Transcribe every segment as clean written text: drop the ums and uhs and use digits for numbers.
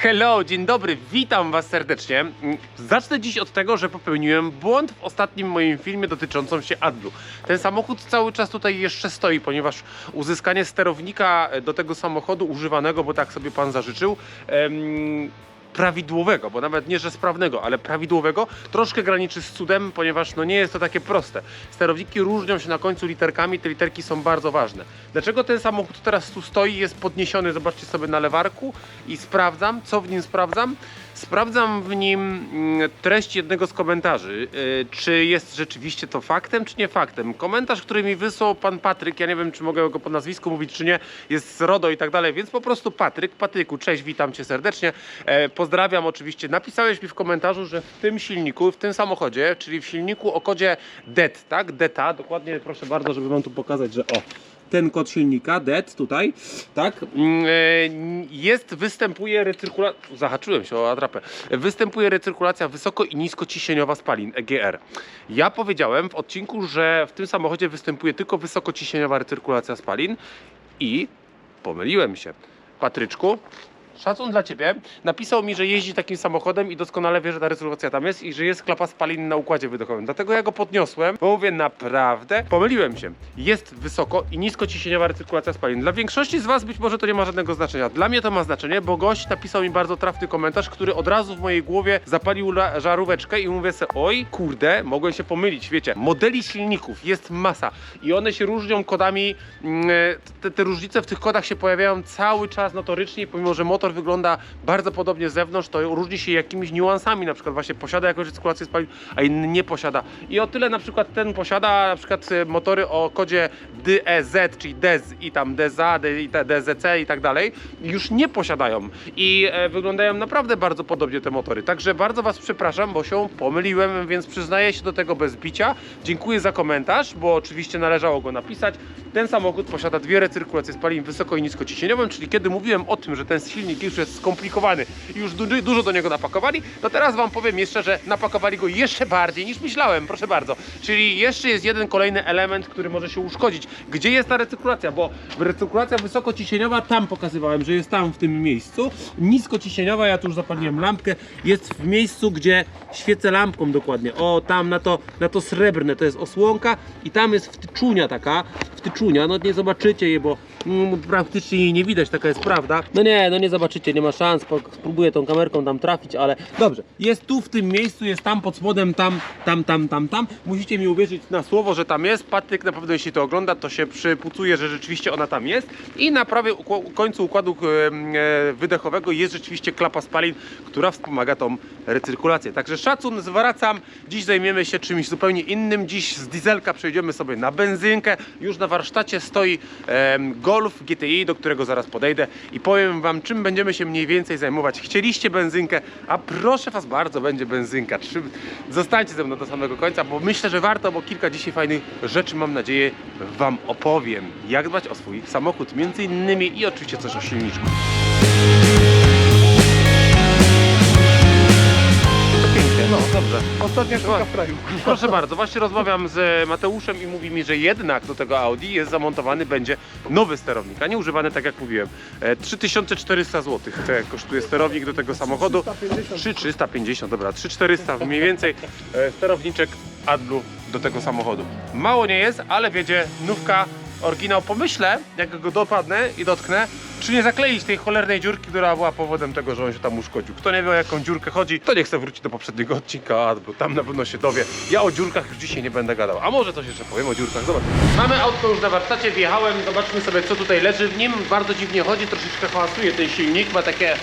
Hello, dzień dobry, witam was serdecznie. Zacznę dziś od tego, że popełniłem błąd w ostatnim moim filmie dotyczącym się AdBlue. Ten samochód cały czas tutaj jeszcze stoi, ponieważ uzyskanie sterownika do tego samochodu używanego, bo tak sobie pan zażyczył, prawidłowego, bo nawet nie, że sprawnego, ale prawidłowego, troszkę graniczy z cudem, ponieważ no nie jest to takie proste. Sterowniki różnią się na końcu literkami, te literki są bardzo ważne. Dlaczego ten samochód teraz tu stoi, jest podniesiony, zobaczcie sobie na lewarku i sprawdzam, co w nim sprawdzam? Sprawdzam w nim treść jednego z komentarzy, czy jest rzeczywiście to faktem, czy nie faktem. Komentarz, który mi wysłał pan Patryk, ja nie wiem, czy mogę go po nazwisku mówić, czy nie, jest z RODO i tak dalej, więc po prostu Patryku, cześć, witam cię serdecznie, pozdrawiam oczywiście. Napisałeś mi w komentarzu, że w tym silniku, w tym samochodzie, czyli w silniku o kodzie DET, tak, DETA, dokładnie, proszę bardzo, żeby wam tu pokazać, że o, ten kod silnika, DET tutaj, tak, występuje recyrkulacja, zahaczyłem się o atrapę, występuje recyrkulacja wysoko i niskociśnieniowa spalin, EGR. Ja powiedziałem w odcinku, że w tym samochodzie występuje tylko wysokociśnieniowa recyrkulacja spalin i pomyliłem się. Patryczku, szacun dla ciebie. Napisał mi, że jeździ takim samochodem i doskonale wie, że ta recyrkulacja tam jest i że jest klapa spalin na układzie wydechowym. Dlatego ja go podniosłem, bo mówię, naprawdę pomyliłem się. Jest wysoko i niskociśnieniowa recyrkulacja spalin. Dla większości z was być może to nie ma żadnego znaczenia. Dla mnie to ma znaczenie, bo gość napisał mi bardzo trafny komentarz, który od razu w mojej głowie zapalił żaróweczkę i mówię sobie, oj kurde, mogłem się pomylić, wiecie. Modeli silników jest masa i one się różnią kodami, te różnice w tych kodach się pojawiają cały czas notorycznie, pomimo że motor wygląda bardzo podobnie z zewnątrz, to różni się jakimiś niuansami, na przykład właśnie posiada jakąś recyrkulację spalin, a inny nie posiada. I o tyle na przykład ten posiada na przykład motory o kodzie DEZ, czyli DEZ i tam DEZA, DZC i tak dalej, już nie posiadają i wyglądają naprawdę bardzo podobnie te motory. Także bardzo was przepraszam, bo się pomyliłem, więc przyznaję się do tego bez bicia. Dziękuję za komentarz, bo oczywiście należało go napisać. Ten samochód posiada dwie recyrkulacje spalin wysoko i niskociśnieniową, czyli kiedy mówiłem o tym, że ten silnik już jest skomplikowany i już dużo do niego napakowali, to teraz wam powiem jeszcze, że napakowali go jeszcze bardziej niż myślałem, proszę bardzo. Czyli jeszcze jest jeden kolejny element, który może się uszkodzić. Gdzie jest ta recyrkulacja? Bo recyrkulacja wysokociśnieniowa, tam pokazywałem, że jest tam w tym miejscu. Niskociśnieniowa, ja tu już zapaliłem lampkę, jest w miejscu, gdzie świecę lampką dokładnie. O, tam na to srebrne, to jest osłonka i tam jest wtyczunia taka, no nie zobaczycie jej, bo praktycznie jej nie widać, taka jest prawda. No nie zobaczycie, nie ma szans, spróbuję tą kamerką tam trafić, ale dobrze. Jest tu w tym miejscu, jest tam pod spodem, tam. Musicie mi uwierzyć na słowo, że tam jest. Patryk na pewno, jeśli to ogląda, to się przypucuje, że rzeczywiście ona tam jest. I na prawie końcu układu wydechowego jest rzeczywiście klapa spalin, która wspomaga tą recyrkulację. Także szacun, zwracam. Dziś zajmiemy się czymś zupełnie innym. Dziś z dieselka przejdziemy sobie na benzynkę. Już na warsztacie stoi Golf GTI, do którego zaraz podejdę i powiem wam, czym będziemy się mniej więcej zajmować. Chcieliście benzynkę, a proszę was bardzo, będzie benzynka. Zostańcie ze mną do samego końca, bo myślę, że warto, bo kilka dzisiaj fajnych rzeczy, mam nadzieję, wam opowiem. Jak dbać o swój samochód, między innymi i oczywiście coś o silniczku. No dobrze. Ostatnia sztuka w kraju. Proszę bardzo, właśnie rozmawiam z Mateuszem i mówi mi, że jednak do tego Audi jest zamontowany będzie nowy sterownik, a nie używany, tak jak mówiłem. 3400 zł kosztuje sterownik do tego samochodu. 350, dobra, 3400 mniej więcej sterowniczek AdBlue do tego samochodu. Mało nie jest, ale wiedzie nówka, oryginał. Pomyślę, jak go dopadnę i dotknę, czy nie zakleić tej cholernej dziurki, która była powodem tego, że on się tam uszkodził. Kto nie wie, o jaką dziurkę chodzi, to nie chce wrócić do poprzedniego odcinka AdBlue, tam na pewno się dowie. Ja o dziurkach już dzisiaj nie będę gadał, a może coś jeszcze powiem o dziurkach, zobacz. Mamy autko już na warsztacie, wjechałem, zobaczmy sobie, co tutaj leży w nim. Bardzo dziwnie chodzi, troszeczkę hałasuje ten silnik, ma takie...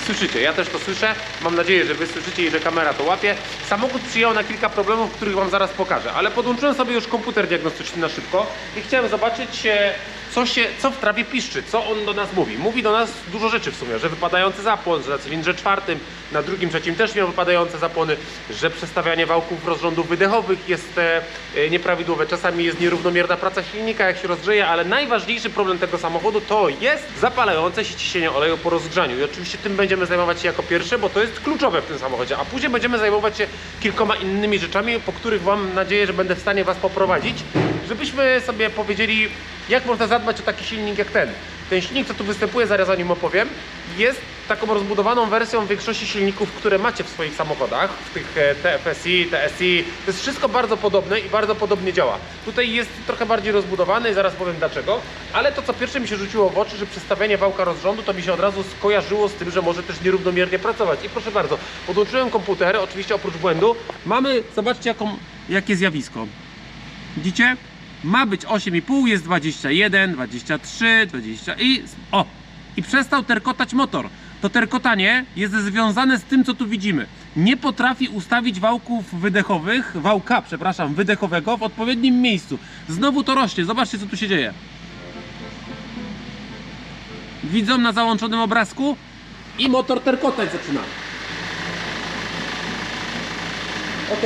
Słyszycie, ja też to słyszę, mam nadzieję, że wy słyszycie i że kamera to łapie. Samochód przyjął na kilka problemów, których wam zaraz pokażę, ale podłączyłem sobie już komputer diagnostyczny na szybko i chciałem zobaczyć, co w trawie piszczy, co on do nas mówi. Mówi do nas dużo rzeczy w sumie, że wypadający zapłon, że na cylindrze czwartym, na drugim, trzecim też miał wypadające zapłony, że przestawianie wałków rozrządów wydechowych jest nieprawidłowe, czasami jest nierównomierna praca silnika, jak się rozgrzeje, ale najważniejszy problem tego samochodu to jest zapalające się ciśnienie oleju po rozgrzaniu i oczywiście tym będziemy zajmować się jako pierwsze, bo to jest kluczowe w tym samochodzie, a później będziemy zajmować się kilkoma innymi rzeczami, po których mam nadzieję, że będę w stanie was poprowadzić, żebyśmy sobie powiedzieli, Jak można zadbać o taki silnik jak ten? Ten silnik, co tu występuje, zaraz o nim opowiem, jest taką rozbudowaną wersją większości silników, które macie w swoich samochodach, w tych TFSI, TSI. To jest wszystko bardzo podobne i bardzo podobnie działa. Tutaj jest trochę bardziej rozbudowany i zaraz powiem dlaczego, ale to, co pierwsze mi się rzuciło w oczy, że przestawianie wałka rozrządu, to mi się od razu skojarzyło z tym, że może też nierównomiernie pracować. I proszę bardzo, podłączyłem komputer, oczywiście oprócz błędu, mamy, zobaczcie jakie zjawisko. Widzicie? Ma być 8,5, jest 21, 23, 20 i... O! I przestał terkotać motor. To terkotanie jest związane z tym, co tu widzimy. Nie potrafi ustawić wałka wydechowego w odpowiednim miejscu. Znowu to rośnie. Zobaczcie, co tu się dzieje. Widzą na załączonym obrazku? I motor terkotać zaczyna. Ok.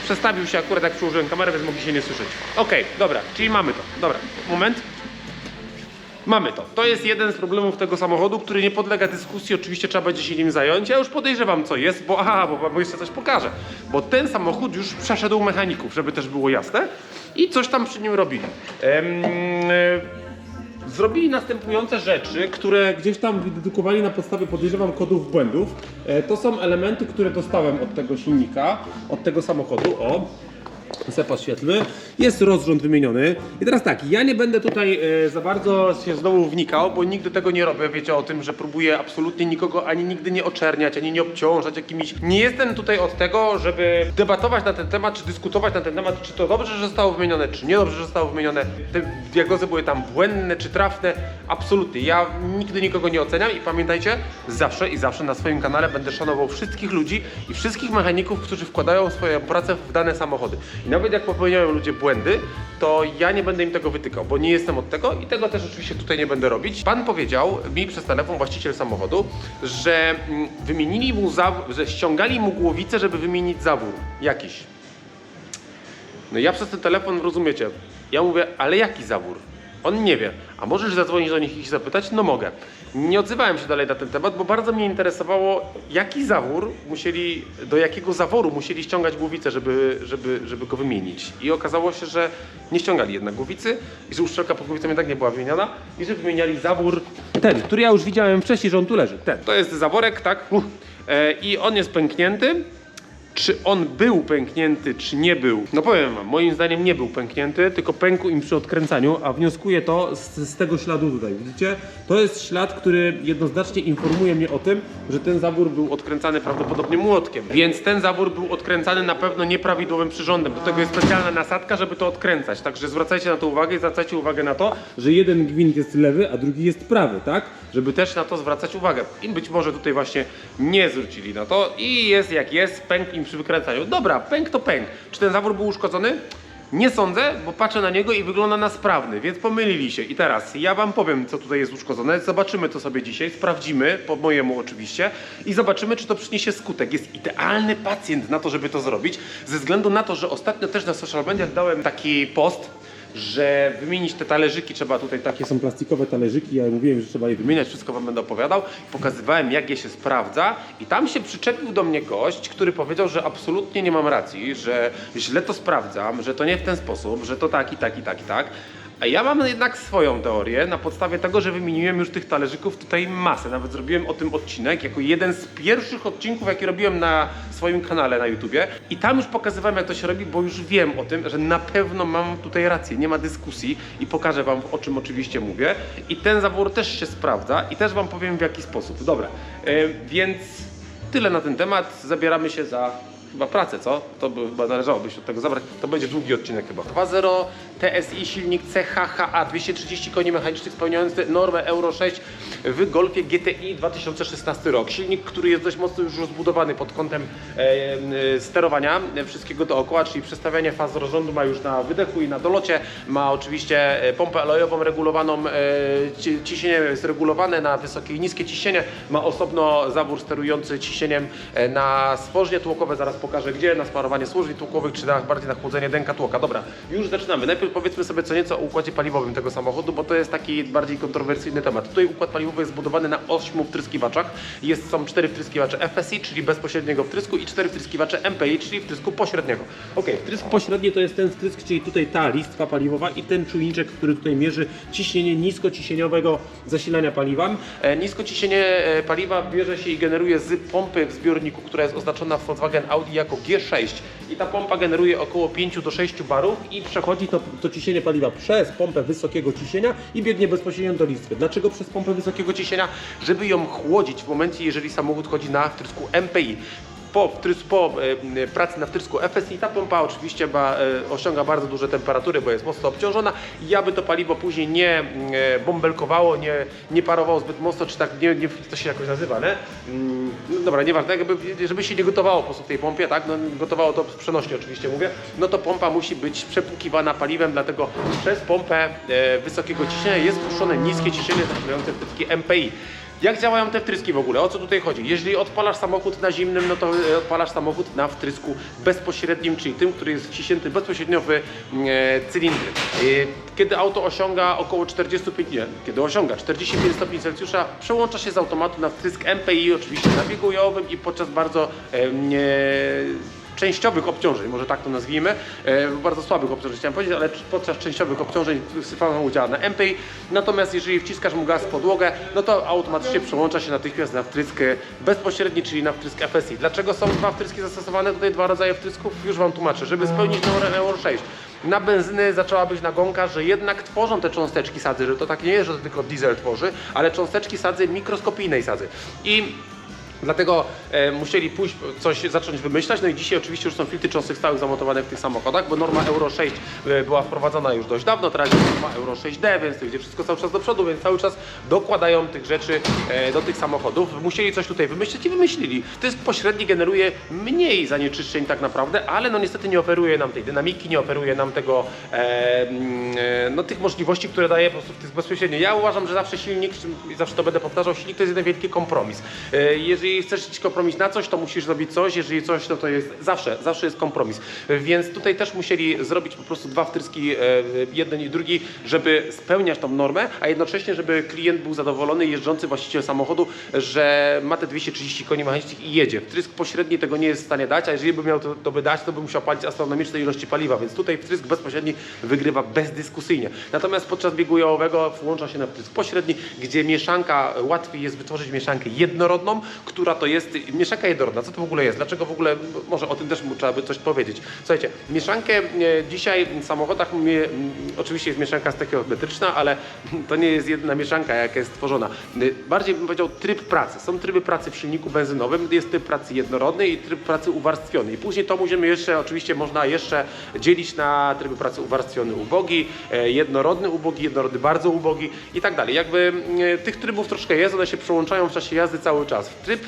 Przestawił się akurat jak przyłożyłem kamerę, więc mogli się nie słyszeć. Ok, dobra, czyli mamy to. Dobra, moment. Mamy to. To jest jeden z problemów tego samochodu, który nie podlega dyskusji. Oczywiście trzeba będzie się nim zająć. Ja już podejrzewam, co jest, bo bo jeszcze coś pokażę. Bo ten samochód już przeszedł mechaników, żeby też było jasne. I coś tam przy nim robili. Zrobili następujące rzeczy, które gdzieś tam wydedukowali na podstawie, podejrzewam, kodów błędów. To są elementy, które dostałem od tego silnika, od tego samochodu. O! Podświetlmy. Jest rozrząd wymieniony. I teraz tak, ja nie będę tutaj za bardzo się znowu wnikał, bo nigdy tego nie robię. Wiecie o tym, że próbuję absolutnie nikogo ani nigdy nie oczerniać, ani nie obciążać jakimiś... Nie jestem tutaj od tego, żeby debatować na ten temat, czy dyskutować na ten temat, czy to dobrze, że zostało wymienione, czy niedobrze, że zostało wymienione. Te diagnozy były tam błędne, czy trafne. Absolutnie. Ja nigdy nikogo nie oceniam i pamiętajcie, zawsze na swoim kanale będę szanował wszystkich ludzi i wszystkich mechaników, którzy wkładają swoją pracę w dane samochody. I nawet jak popełniają ludzie błędy, to ja nie będę im tego wytykał, bo nie jestem od tego i tego też oczywiście tutaj nie będę robić. Pan powiedział mi przez telefon, właściciel samochodu, że wymienili mu że ściągali mu głowicę, żeby wymienić zawór jakiś. No ja przez ten telefon, rozumiecie, ja mówię, ale jaki zawór? On nie wie. A możesz zadzwonić do nich i zapytać? No mogę. Nie odzywałem się dalej na ten temat, bo bardzo mnie interesowało, do jakiego zaworu musieli ściągać głowicę, żeby go wymienić. I okazało się, że nie ściągali jednak głowicy i że uszczelka pod głowicą jednak nie była wymieniana i że wymieniali zawór ten, który ja już widziałem wcześniej, że on tu leży. Ten. To jest zaworek, tak? I on jest pęknięty. Czy on był pęknięty, czy nie był? No powiem wam, moim zdaniem nie był pęknięty, tylko pękł im przy odkręcaniu, a wnioskuję to z tego śladu tutaj. Widzicie? To jest ślad, który jednoznacznie informuje mnie o tym, że ten zawór był odkręcany prawdopodobnie młotkiem. Więc ten zawór był odkręcany na pewno nieprawidłowym przyrządem. Do tego jest specjalna nasadka, żeby to odkręcać. Także zwracajcie na to uwagę i zwracajcie uwagę na to, że jeden gwint jest lewy, a drugi jest prawy, tak? Żeby też na to zwracać uwagę. I być może tutaj właśnie nie zwrócili na to i jest jak jest, pękł im przy wykręcaniu. Dobra, pęk to pęk. Czy ten zawór był uszkodzony? Nie sądzę, bo patrzę na niego i wygląda na sprawny, więc pomylili się. I teraz ja wam powiem, co tutaj jest uszkodzone. Zobaczymy to sobie dzisiaj, sprawdzimy, po mojemu oczywiście, i zobaczymy, czy to przyniesie skutek. Jest idealny pacjent na to, żeby to zrobić, ze względu na to, że ostatnio też na social mediach dałem taki post, że wymienić te talerzyki trzeba, tutaj takie są plastikowe talerzyki, ja mówiłem, że trzeba je wymieniać, wszystko wam będę opowiadał, pokazywałem, jak je się sprawdza i tam się przyczepił do mnie gość, który powiedział, że absolutnie nie mam racji, że źle to sprawdzam, że to nie w ten sposób, że to tak i tak i tak i tak. A ja mam jednak swoją teorię na podstawie tego, że wymieniłem już tych talerzyków tutaj masę. Nawet zrobiłem o tym odcinek jako jeden z pierwszych odcinków, jaki robiłem na swoim kanale na YouTubie. I tam już pokazywałem, jak to się robi, bo już wiem o tym, że na pewno mam tutaj rację, nie ma dyskusji i pokażę wam, o czym oczywiście mówię. I ten zawór też się sprawdza i też wam powiem, w jaki sposób. Dobra, więc tyle na ten temat. Zabieramy się za chyba pracę, co? To by chyba należałoby się od tego zabrać. To będzie długi odcinek chyba. 2.0 TSI silnik CHHA 230 koni mechanicznych spełniający normę Euro 6 w Golfie GTI 2016 rok. Silnik, który jest dość mocno już rozbudowany pod kątem sterowania wszystkiego dookoła, czyli przestawianie faz rozrządu ma już na wydechu i na dolocie. Ma oczywiście pompę olejową regulowaną, ciśnienie jest regulowane na wysokie i niskie ciśnienie. Ma osobno zawór sterujący ciśnieniem na stworzenie tłokowe, zaraz pokażę gdzie, na smarowanie służb tłokowych, czy bardziej na chłodzenie denka tłoka. Dobra, już zaczynamy. Najpierw powiedzmy sobie co nieco o układzie paliwowym tego samochodu, bo to jest taki bardziej kontrowersyjny temat. Tutaj układ paliwowy jest zbudowany na 8 wtryskiwaczach. Są 4 wtryskiwacze FSI, czyli bezpośredniego wtrysku i 4 wtryskiwacze MPI, czyli wtrysku pośredniego. Ok, wtrysk pośredni to jest ten wtrysk, czyli tutaj ta listwa paliwowa i ten czujniczek, który tutaj mierzy ciśnienie niskociśnieniowego zasilania paliwa. Niskociśnienie paliwa bierze się i generuje z pompy w zbiorniku, która jest oznaczona w Volkswagen Audi jako G6 i ta pompa generuje około 5 do 6 barów i przechodzi to ciśnienie paliwa przez pompę wysokiego ciśnienia i biegnie bezpośrednio do listwy. Dlaczego przez pompę wysokiego ciśnienia? Żeby ją chłodzić w momencie, jeżeli samochód chodzi na wtrysku MPI. Po pracy na wtrysku FSI ta pompa oczywiście osiąga bardzo duże temperatury, bo jest mocno obciążona i aby to paliwo później nie bąbelkowało, nie parowało zbyt mocno, czy tak, to się jakoś nazywa, nie? No dobra, nieważne, żeby się nie gotowało po prostu w tej pompie, tak? No, gotowało to przenośnie oczywiście mówię, no to pompa musi być przepłukiwana paliwem, dlatego przez pompę wysokiego ciśnienia jest puszczone niskie ciśnienie zasiłające wtryski MPI. Jak działają te wtryski w ogóle? O co tutaj chodzi? Jeżeli odpalasz samochód na zimnym, no to odpalasz samochód na wtrysku bezpośrednim, czyli tym, który jest wciśnięty bezpośrednio w cylindry. Kiedy auto osiąga około 45 stopni Celsjusza, przełącza się z automatu na wtrysk MPI, oczywiście nabigujowym i podczas bardzo częściowych obciążeń, może tak to nazwijmy, bardzo słabych obciążeń chciałem powiedzieć, ale podczas częściowych obciążeń samochód działa na MPI, natomiast jeżeli wciskasz mu gaz w podłogę, no to automatycznie przełącza się natychmiast na wtrysk bezpośredni, czyli na wtrysk FSI. Dlaczego są dwa wtryski zastosowane? Tutaj dwa rodzaje wtrysków, już Wam tłumaczę, żeby spełnić normę Euro 6. Na benzyny zaczęła być nagonka, że jednak tworzą te cząsteczki sadzy, że to tak nie jest, że to tylko diesel tworzy, ale cząsteczki sadzy, mikroskopijnej sadzy. Dlatego musieli pójść zacząć wymyślać, no i dzisiaj oczywiście już są filtry cząstek stałych zamontowane w tych samochodach, bo norma Euro 6 była wprowadzona już dość dawno, teraz jest norma Euro 6D, więc to idzie wszystko cały czas do przodu, więc cały czas dokładają tych rzeczy do tych samochodów. Musieli coś tutaj wymyślić i wymyślili. Trysk pośredni generuje mniej zanieczyszczeń tak naprawdę, ale no niestety nie oferuje nam tej dynamiki, nie oferuje nam tego, no tych możliwości, które daje po prostu w trysk bezpośredni. Ja uważam, że zawsze silnik, zawsze to będę powtarzał, silnik to jest jeden wielki kompromis. Jeżeli chcesz iść kompromis na coś, to musisz zrobić coś, jeżeli coś, to jest zawsze jest kompromis. Więc tutaj też musieli zrobić po prostu dwa wtryski, jeden i drugi, żeby spełniać tą normę, a jednocześnie, żeby klient był zadowolony, jeżdżący właściciel samochodu, że ma te 230 koni mechanicznych i jedzie. Wtrysk pośredni tego nie jest w stanie dać, a jeżeli by miał to by dać, to by musiał palić astronomiczne ilości paliwa, więc tutaj wtrysk bezpośredni wygrywa bezdyskusyjnie. Natomiast podczas biegu jałowego włącza się na wtrysk pośredni, gdzie mieszanka, łatwiej jest wytworzyć mieszankę jednorodną, która to jest mieszanka jednorodna. Co to w ogóle jest? Dlaczego w ogóle, może o tym też trzeba by coś powiedzieć. Słuchajcie, mieszankę dzisiaj w samochodach, oczywiście jest mieszanka stoichiometryczna, ale to nie jest jedna mieszanka, jaka jest stworzona. Bardziej bym powiedział tryb pracy. Są tryby pracy w silniku benzynowym, jest tryb pracy jednorodny i tryb pracy uwarstwiony. I później to możemy jeszcze, oczywiście można jeszcze dzielić na tryby pracy uwarstwiony ubogi, jednorodny ubogi, jednorodny bardzo ubogi i tak dalej. Jakby tych trybów troszkę jest, one się przełączają w czasie jazdy cały czas. Tryb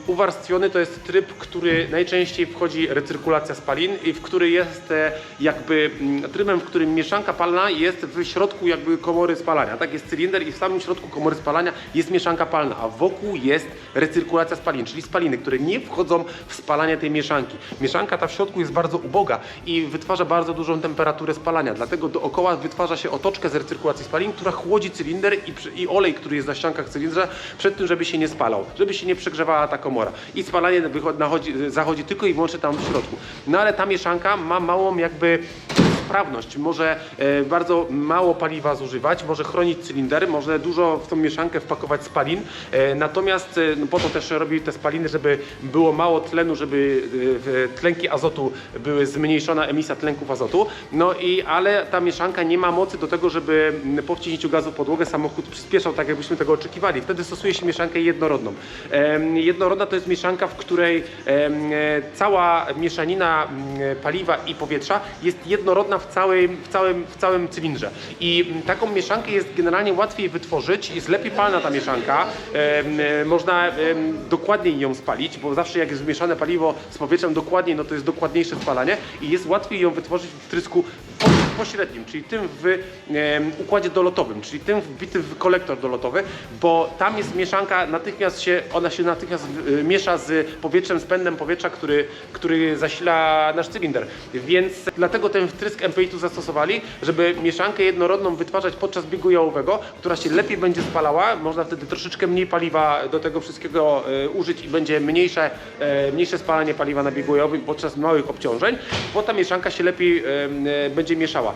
uwarstwiony to jest tryb, który najczęściej wchodzi recyrkulacja spalin i w który jest jakby trybem, w którym mieszanka palna jest w środku jakby komory spalania. Tak, jest cylinder i w samym środku komory spalania jest mieszanka palna, a wokół jest recyrkulacja spalin, czyli spaliny, które nie wchodzą w spalanie tej mieszanki. Mieszanka ta w środku jest bardzo uboga i wytwarza bardzo dużą temperaturę spalania, dlatego dookoła wytwarza się otoczkę z recyrkulacji spalin, która chłodzi cylinder i olej, który jest na ściankach cylindra przed tym, żeby się nie spalał, żeby się nie przegrzewała ta komora. I spalanie zachodzi tylko i wyłącznie tam w środku. No ale ta mieszanka ma małą jakby sprawność, może bardzo mało paliwa zużywać, może chronić cylinder, może dużo w tą mieszankę wpakować spalin, natomiast no po to też robi te spaliny, żeby było mało tlenu, żeby tlenki azotu były zmniejszona emisja tlenków azotu, no i ale ta mieszanka nie ma mocy do tego, żeby po wciśnięciu gazu w podłogę samochód przyspieszał tak, jakbyśmy tego oczekiwali. Wtedy stosuje się mieszankę jednorodną. Jednorodna to jest mieszanka, w której cała mieszanina paliwa i powietrza jest jednorodna w całym cylindrze. I taką mieszankę jest generalnie łatwiej wytworzyć, jest lepiej palna ta mieszanka, można dokładniej ją spalić, bo zawsze jak jest zmieszane paliwo z powietrzem dokładniej, no to jest dokładniejsze spalanie i jest łatwiej ją wytworzyć w wtrysku bezpośrednim, czyli tym w układzie dolotowym, czyli tym wbitym w kolektor dolotowy, bo tam jest mieszanka, ona się natychmiast miesza z powietrzem, z pędem powietrza, który zasila nasz cylinder. Więc dlatego ten wtrysk MPI tu zastosowali, żeby mieszankę jednorodną wytwarzać podczas biegu jałowego, która się lepiej będzie spalała. Można wtedy troszeczkę mniej paliwa do tego wszystkiego użyć i będzie mniejsze spalanie paliwa na biegu jałowym podczas małych obciążeń, bo ta mieszanka się lepiej będzie mieszała.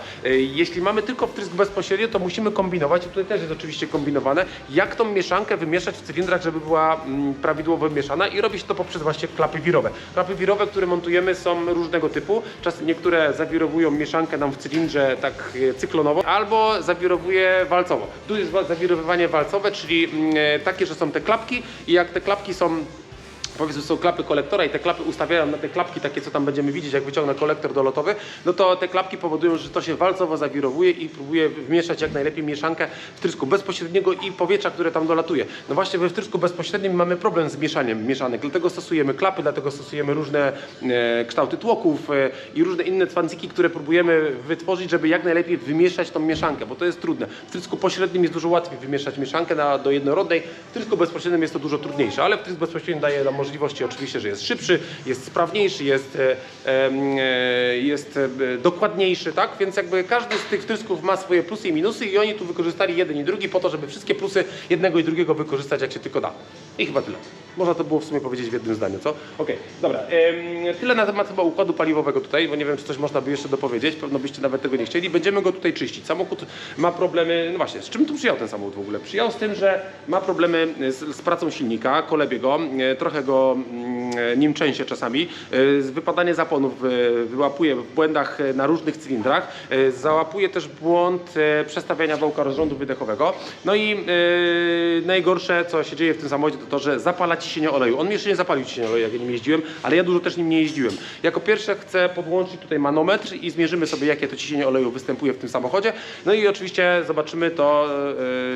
Jeśli mamy tylko wtrysk bezpośrednio, to musimy kombinować, i tutaj też jest oczywiście kombinowane, jak tą mieszankę wymieszać w cylindrach, żeby była prawidłowo wymieszana, i robić to poprzez właśnie klapy wirowe. Klapy wirowe, które montujemy, są różnego typu. Czasem niektóre zawirowują mieszankę nam w cylindrze tak cyklonowo, albo zawirowuje walcowo. Tu jest zawirowywanie walcowe, czyli takie, że są te klapki, i jak te klapki są, powiedzmy, są klapy kolektora i te klapy ustawiają na te klapki takie, co tam będziemy widzieć, jak wyciągnę kolektor dolotowy, no to te klapki powodują, że to się walcowo zawirowuje i próbuje wmieszać jak najlepiej mieszankę wtrysku bezpośredniego i powietrza, które tam dolatuje. No właśnie we wtrysku bezpośrednim mamy problem z mieszaniem mieszanek, dlatego stosujemy klapy, dlatego stosujemy różne kształty tłoków i różne inne cwanciki, które próbujemy wytworzyć, żeby jak najlepiej wymieszać tą mieszankę, bo to jest trudne. W wtrysku pośrednim jest dużo łatwiej wymieszać mieszankę do jednorodnej, w wtrysku bezpośrednim jest to dużo trudniejsze, ale wtrysk bezpośredni daje nam możliwości oczywiście, że jest szybszy, jest sprawniejszy, jest dokładniejszy, tak? Więc jakby każdy z tych wtrysków ma swoje plusy i minusy, i oni tu wykorzystali jeden i drugi po to, żeby wszystkie plusy jednego i drugiego wykorzystać jak się tylko da. I chyba tyle. Można to było w sumie powiedzieć w jednym zdaniu, co? Okej, dobra. Tyle na temat chyba układu paliwowego tutaj, bo nie wiem, czy coś można by jeszcze dopowiedzieć, pewno byście nawet tego nie chcieli. Będziemy go tutaj czyścić. Samochód ma problemy, no właśnie, z czym tu przyjechał ten samochód w ogóle? Przyjechał z tym, że ma problemy z pracą silnika, kolebiego, trochę go nim trzęsie czasami, wypadanie zaponów wyłapuje w błędach na różnych cylindrach, załapuje też błąd przestawiania wałka rozrządu wydechowego. No i najgorsze, co się dzieje w tym samochodzie, to to, że zapala ciśnienie oleju. On mi jeszcze nie zapalił ciśnienia oleju, jak ja nim jeździłem, ale ja dużo też nim nie jeździłem. Jako pierwsze chcę podłączyć tutaj manometr i zmierzymy sobie, jakie to ciśnienie oleju występuje w tym samochodzie. No i oczywiście zobaczymy to,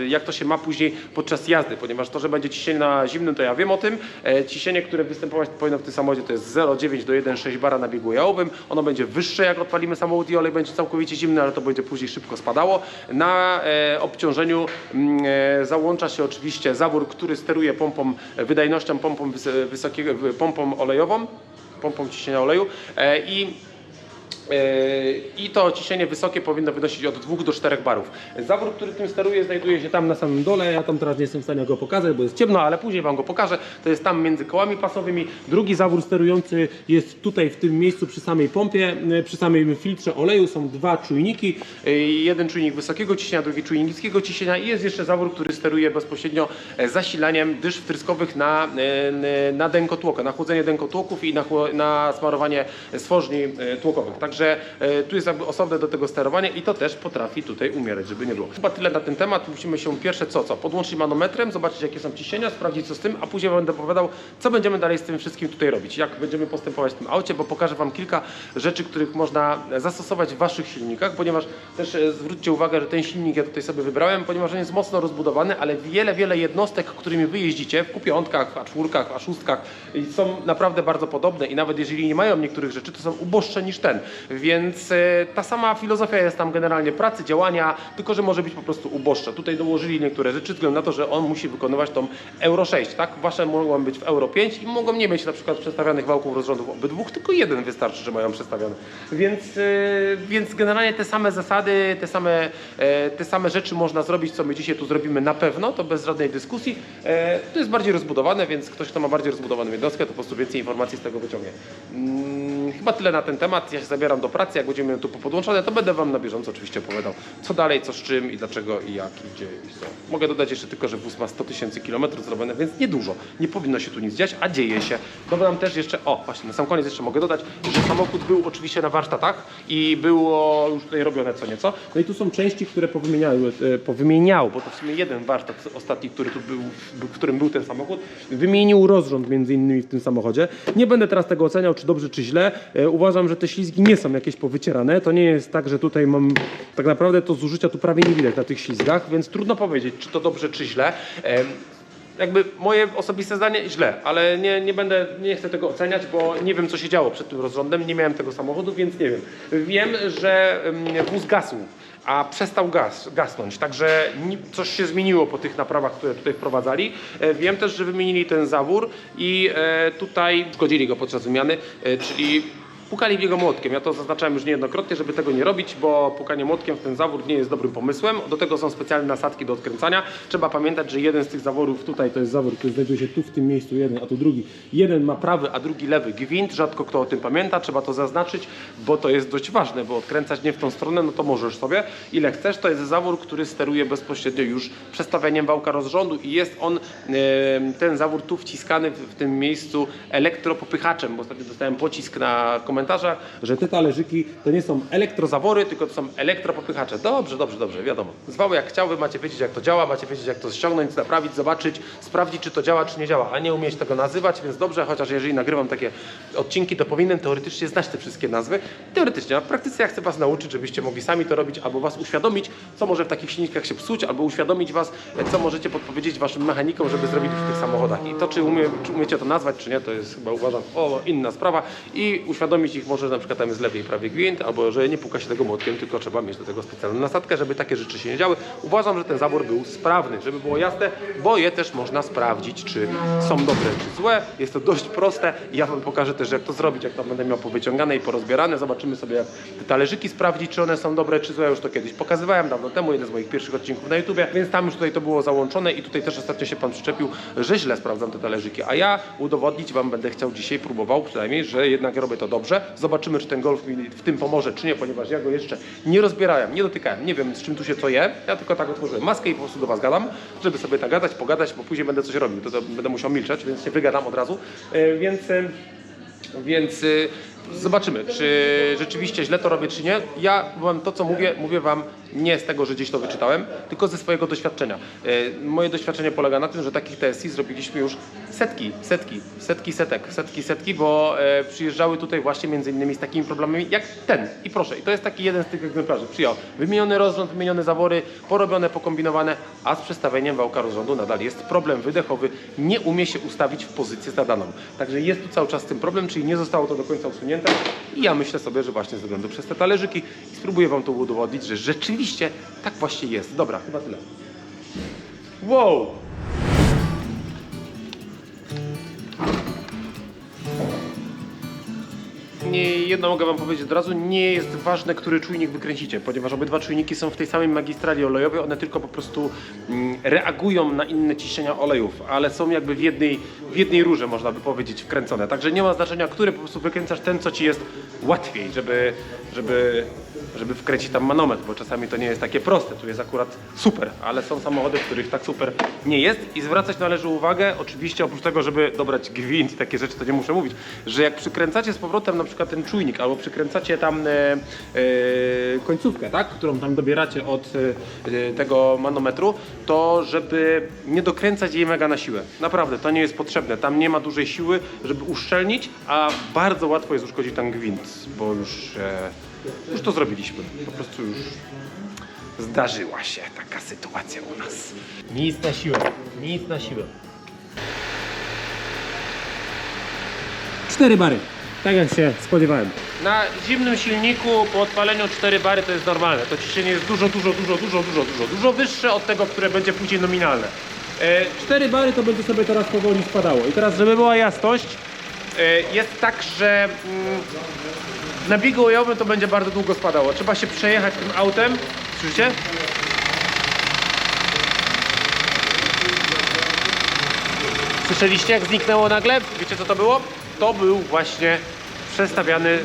jak to się ma później podczas jazdy, ponieważ to, że będzie ciśnienie na zimnym, to ja wiem o tym. Ciśnienie, które występować powinno w tym samochodzie, to jest 0,9 do 1,6 bara na biegu jałowym. Ono będzie wyższe, jak odpalimy samochód i olej będzie całkowicie zimny, ale to będzie później szybko spadało. Na obciążeniu załącza się oczywiście zawór, który steruje pompą, wydajnością pompą olejową, pompą ciśnienia oleju, i to ciśnienie wysokie powinno wynosić od 2 do 4 barów. Zawór, który tym steruje, znajduje się tam na samym dole. Ja tam teraz nie jestem w stanie go pokazać, bo jest ciemno, ale później Wam go pokażę. To jest tam między kołami pasowymi. Drugi zawór sterujący jest tutaj w tym miejscu przy samej pompie, przy samym filtrze oleju. Są dwa czujniki. Jeden czujnik wysokiego ciśnienia, drugi czujnik niskiego ciśnienia, i jest jeszcze zawór, który steruje bezpośrednio zasilaniem dysz wtryskowych na dękotłokę, na chłodzenie dękotłoków i na smarowanie stworzni tłokowych. Także tu jest jakby osobne do tego sterowania i to też potrafi tutaj umierać, żeby nie było. Chyba tyle na ten temat. Musimy się pierwsze podłączyć manometrem, zobaczyć, jakie są ciśnienia, sprawdzić, co z tym, a później będę opowiadał, co będziemy dalej z tym wszystkim tutaj robić, jak będziemy postępować w tym aucie, bo pokażę Wam kilka rzeczy, których można zastosować w Waszych silnikach, ponieważ też zwróćcie uwagę, że ten silnik ja tutaj sobie wybrałem, ponieważ on jest mocno rozbudowany, ale wiele jednostek, którymi Wy jeździcie w Q5, A4, A6 są naprawdę bardzo podobne i nawet jeżeli nie mają niektórych rzeczy, to są uboższe niż ten. Więc ta sama filozofia jest tam generalnie pracy, działania, tylko że może być po prostu uboższa. Tutaj dołożyli niektóre rzeczy, względu na to, że on musi wykonywać tą Euro 6, tak? Wasze mogą być w Euro 5 i mogą nie mieć na przykład przestawionych wałków rozrządów obydwu, tylko jeden wystarczy, że mają przestawione. Więc generalnie te same zasady, te same rzeczy można zrobić, co my dzisiaj tu zrobimy na pewno, to bez żadnej dyskusji. To jest bardziej rozbudowane, więc ktoś, kto ma bardziej rozbudowaną jednostkę, to po prostu więcej informacji z tego wyciągnie. Chyba tyle na ten temat. Ja się zabieram do pracy. Jak będziemy tu podłączone, to będę Wam na bieżąco oczywiście opowiadał, co dalej, co z czym i dlaczego i jak i gdzie i co. Mogę dodać jeszcze tylko, że wóz ma 100 000 kilometrów zrobione, więc niedużo. Nie powinno się tu nic dziać, a dzieje się. Dodam też jeszcze, właśnie na sam koniec jeszcze mogę dodać, że samochód był oczywiście na warsztatach i było już tutaj robione co nieco. No i tu są części, które powymieniał, bo to w sumie jeden warsztat ostatni, który tu był, w którym był ten samochód, wymienił rozrząd między innymi w tym samochodzie. Nie będę teraz tego oceniał, czy dobrze, czy źle. Uważam, że te ślizgi nie są jakieś powycierane. To nie jest tak, że tutaj mam tak naprawdę to zużycia tu prawie nie widać na tych ślizgach, więc trudno powiedzieć, czy to dobrze, czy źle. jakby moje osobiste zdanie źle, ale nie chcę tego oceniać, bo nie wiem co się działo przed tym rozrządem, nie miałem tego samochodu, więc nie wiem. Wiem, że wóz gasł, a przestał gasnąć, także coś się zmieniło po tych naprawach, które tutaj wprowadzali. Wiem też, że wymienili ten zawór i tutaj szkodzili go podczas wymiany, czyli pukali w niego młotkiem. Ja to zaznaczałem już niejednokrotnie, żeby tego nie robić, bo pukanie młotkiem w ten zawór nie jest dobrym pomysłem. Do tego są specjalne nasadki do odkręcania. Trzeba pamiętać, że jeden z tych zaworów, tutaj to jest zawór, który znajduje się tu w tym miejscu, jeden, a tu drugi. Jeden ma prawy, a drugi lewy gwint. Rzadko kto o tym pamięta, trzeba to zaznaczyć, bo to jest dość ważne, bo odkręcać nie w tą stronę, no to możesz sobie ile chcesz. To jest zawór, który steruje bezpośrednio już przestawianiem wałka rozrządu i jest on, ten zawór tu wciskany w tym miejscu elektropopychaczem, bo ostatnio dostałem pocisk na komentarzach, że te talerzyki to nie są elektrozawory, tylko to są elektropopychacze. Dobrze, wiadomo. Zwał jak chciał, wy macie wiedzieć jak to działa, macie wiedzieć jak to ściągnąć, naprawić, zobaczyć, sprawdzić czy to działa, czy nie działa, a nie umieć tego nazywać, więc dobrze, chociaż jeżeli nagrywam takie odcinki, to powinienem teoretycznie znać te wszystkie nazwy. Teoretycznie, a w praktyce ja chcę was nauczyć, żebyście mogli sami to robić, albo was uświadomić, co może w takich silnikach się psuć, albo uświadomić was, co możecie podpowiedzieć waszym mechanikom, żeby zrobili w tych samochodach. I to, czy umiecie to nazwać, czy nie, to jest chyba, uważam, inna sprawa. I uświadomić ich może, że na przykład tam jest lewy i prawy gwint, albo że nie puka się tego młotkiem, tylko trzeba mieć do tego specjalną nasadkę, żeby takie rzeczy się nie działy. Uważam, że ten zawór był sprawny, żeby było jasne, bo je też można sprawdzić, czy są dobre, czy złe. Jest to dość proste. Ja wam pokażę też, jak to zrobić, jak to będę miał powyciągane i porozbierane. Zobaczymy sobie, jak te talerzyki sprawdzić, czy one są dobre, czy złe. Już to kiedyś pokazywałem dawno temu, jeden z moich pierwszych odcinków na YouTubie, więc tam już tutaj to było załączone i tutaj też ostatnio się pan przyczepił, że źle sprawdzam te talerzyki, a ja udowodnić wam będę chciał dzisiaj, próbował przynajmniej, że jednak robię to dobrze. Zobaczymy, czy ten Golf mi w tym pomoże, czy nie, ponieważ ja go jeszcze nie rozbierałem, nie dotykałem, nie wiem z czym tu się co je. Ja tylko tak otworzyłem maskę i po prostu do was gadam, żeby sobie tak gadać, pogadać, bo później będę coś robił, to będę musiał milczeć, więc się wygadam od razu. Więc zobaczymy, czy rzeczywiście źle to robię, czy nie. Ja wam to, co mówię wam nie z tego, że gdzieś to wyczytałem, tylko ze swojego doświadczenia. Moje doświadczenie polega na tym, że takich TSI zrobiliśmy już setki, bo przyjeżdżały tutaj właśnie między innymi z takimi problemami jak ten. I proszę, i to jest taki jeden z tych egzemplarzy. Przyjął wymieniony rozrząd, wymienione zawory, porobione, pokombinowane, a z przestawieniem wałka rozrządu nadal jest problem wydechowy. Nie umie się ustawić w pozycję zadaną. Także jest tu cały czas z tym problem, czyli nie zostało to do końca usunięte. I ja myślę sobie, że właśnie ze względu przez te talerzyki i spróbuję wam to udowodnić, że rzeczywiście tak właśnie jest. Dobra, chyba tyle. Wow! Jedno mogę wam powiedzieć od razu, nie jest ważne, który czujnik wykręcicie, ponieważ obydwa czujniki są w tej samej magistrali olejowej, one tylko po prostu reagują na inne ciśnienia olejów, ale są jakby w jednej rurze, można by powiedzieć, wkręcone. Także nie ma znaczenia, który, po prostu wykręcasz ten, co ci jest łatwiej, żeby wkręcić tam manometr, bo czasami to nie jest takie proste, tu jest akurat super, ale są samochody, w których tak super nie jest i zwracać należy uwagę, oczywiście oprócz tego, żeby dobrać gwint i takie rzeczy, to nie muszę mówić, że jak przykręcacie z powrotem na przykład ten czujnik, albo przykręcacie tam końcówkę, tak, którą tam dobieracie od tego manometru, to żeby nie dokręcać jej mega na siłę. Naprawdę, to nie jest potrzebne, tam nie ma dużej siły, żeby uszczelnić, a bardzo łatwo jest uszkodzić tam gwint, bo już to zrobiliśmy, po prostu już zdarzyła się taka sytuacja u nas. Nic na siłę, nic na siłę. 4 bary, tak jak się spodziewałem. Na zimnym silniku po odpaleniu 4 bary to jest normalne. To ciśnienie jest dużo wyższe od tego, które będzie później nominalne. 4 bary to będzie sobie teraz powoli spadało. I teraz, żeby była jasność, jest tak, że na biegu olejowym to będzie bardzo długo spadało. Trzeba się przejechać tym autem. Słyszycie? Słyszeliście, jak zniknęło nagle? Wiecie, co to było? To był właśnie przestawiany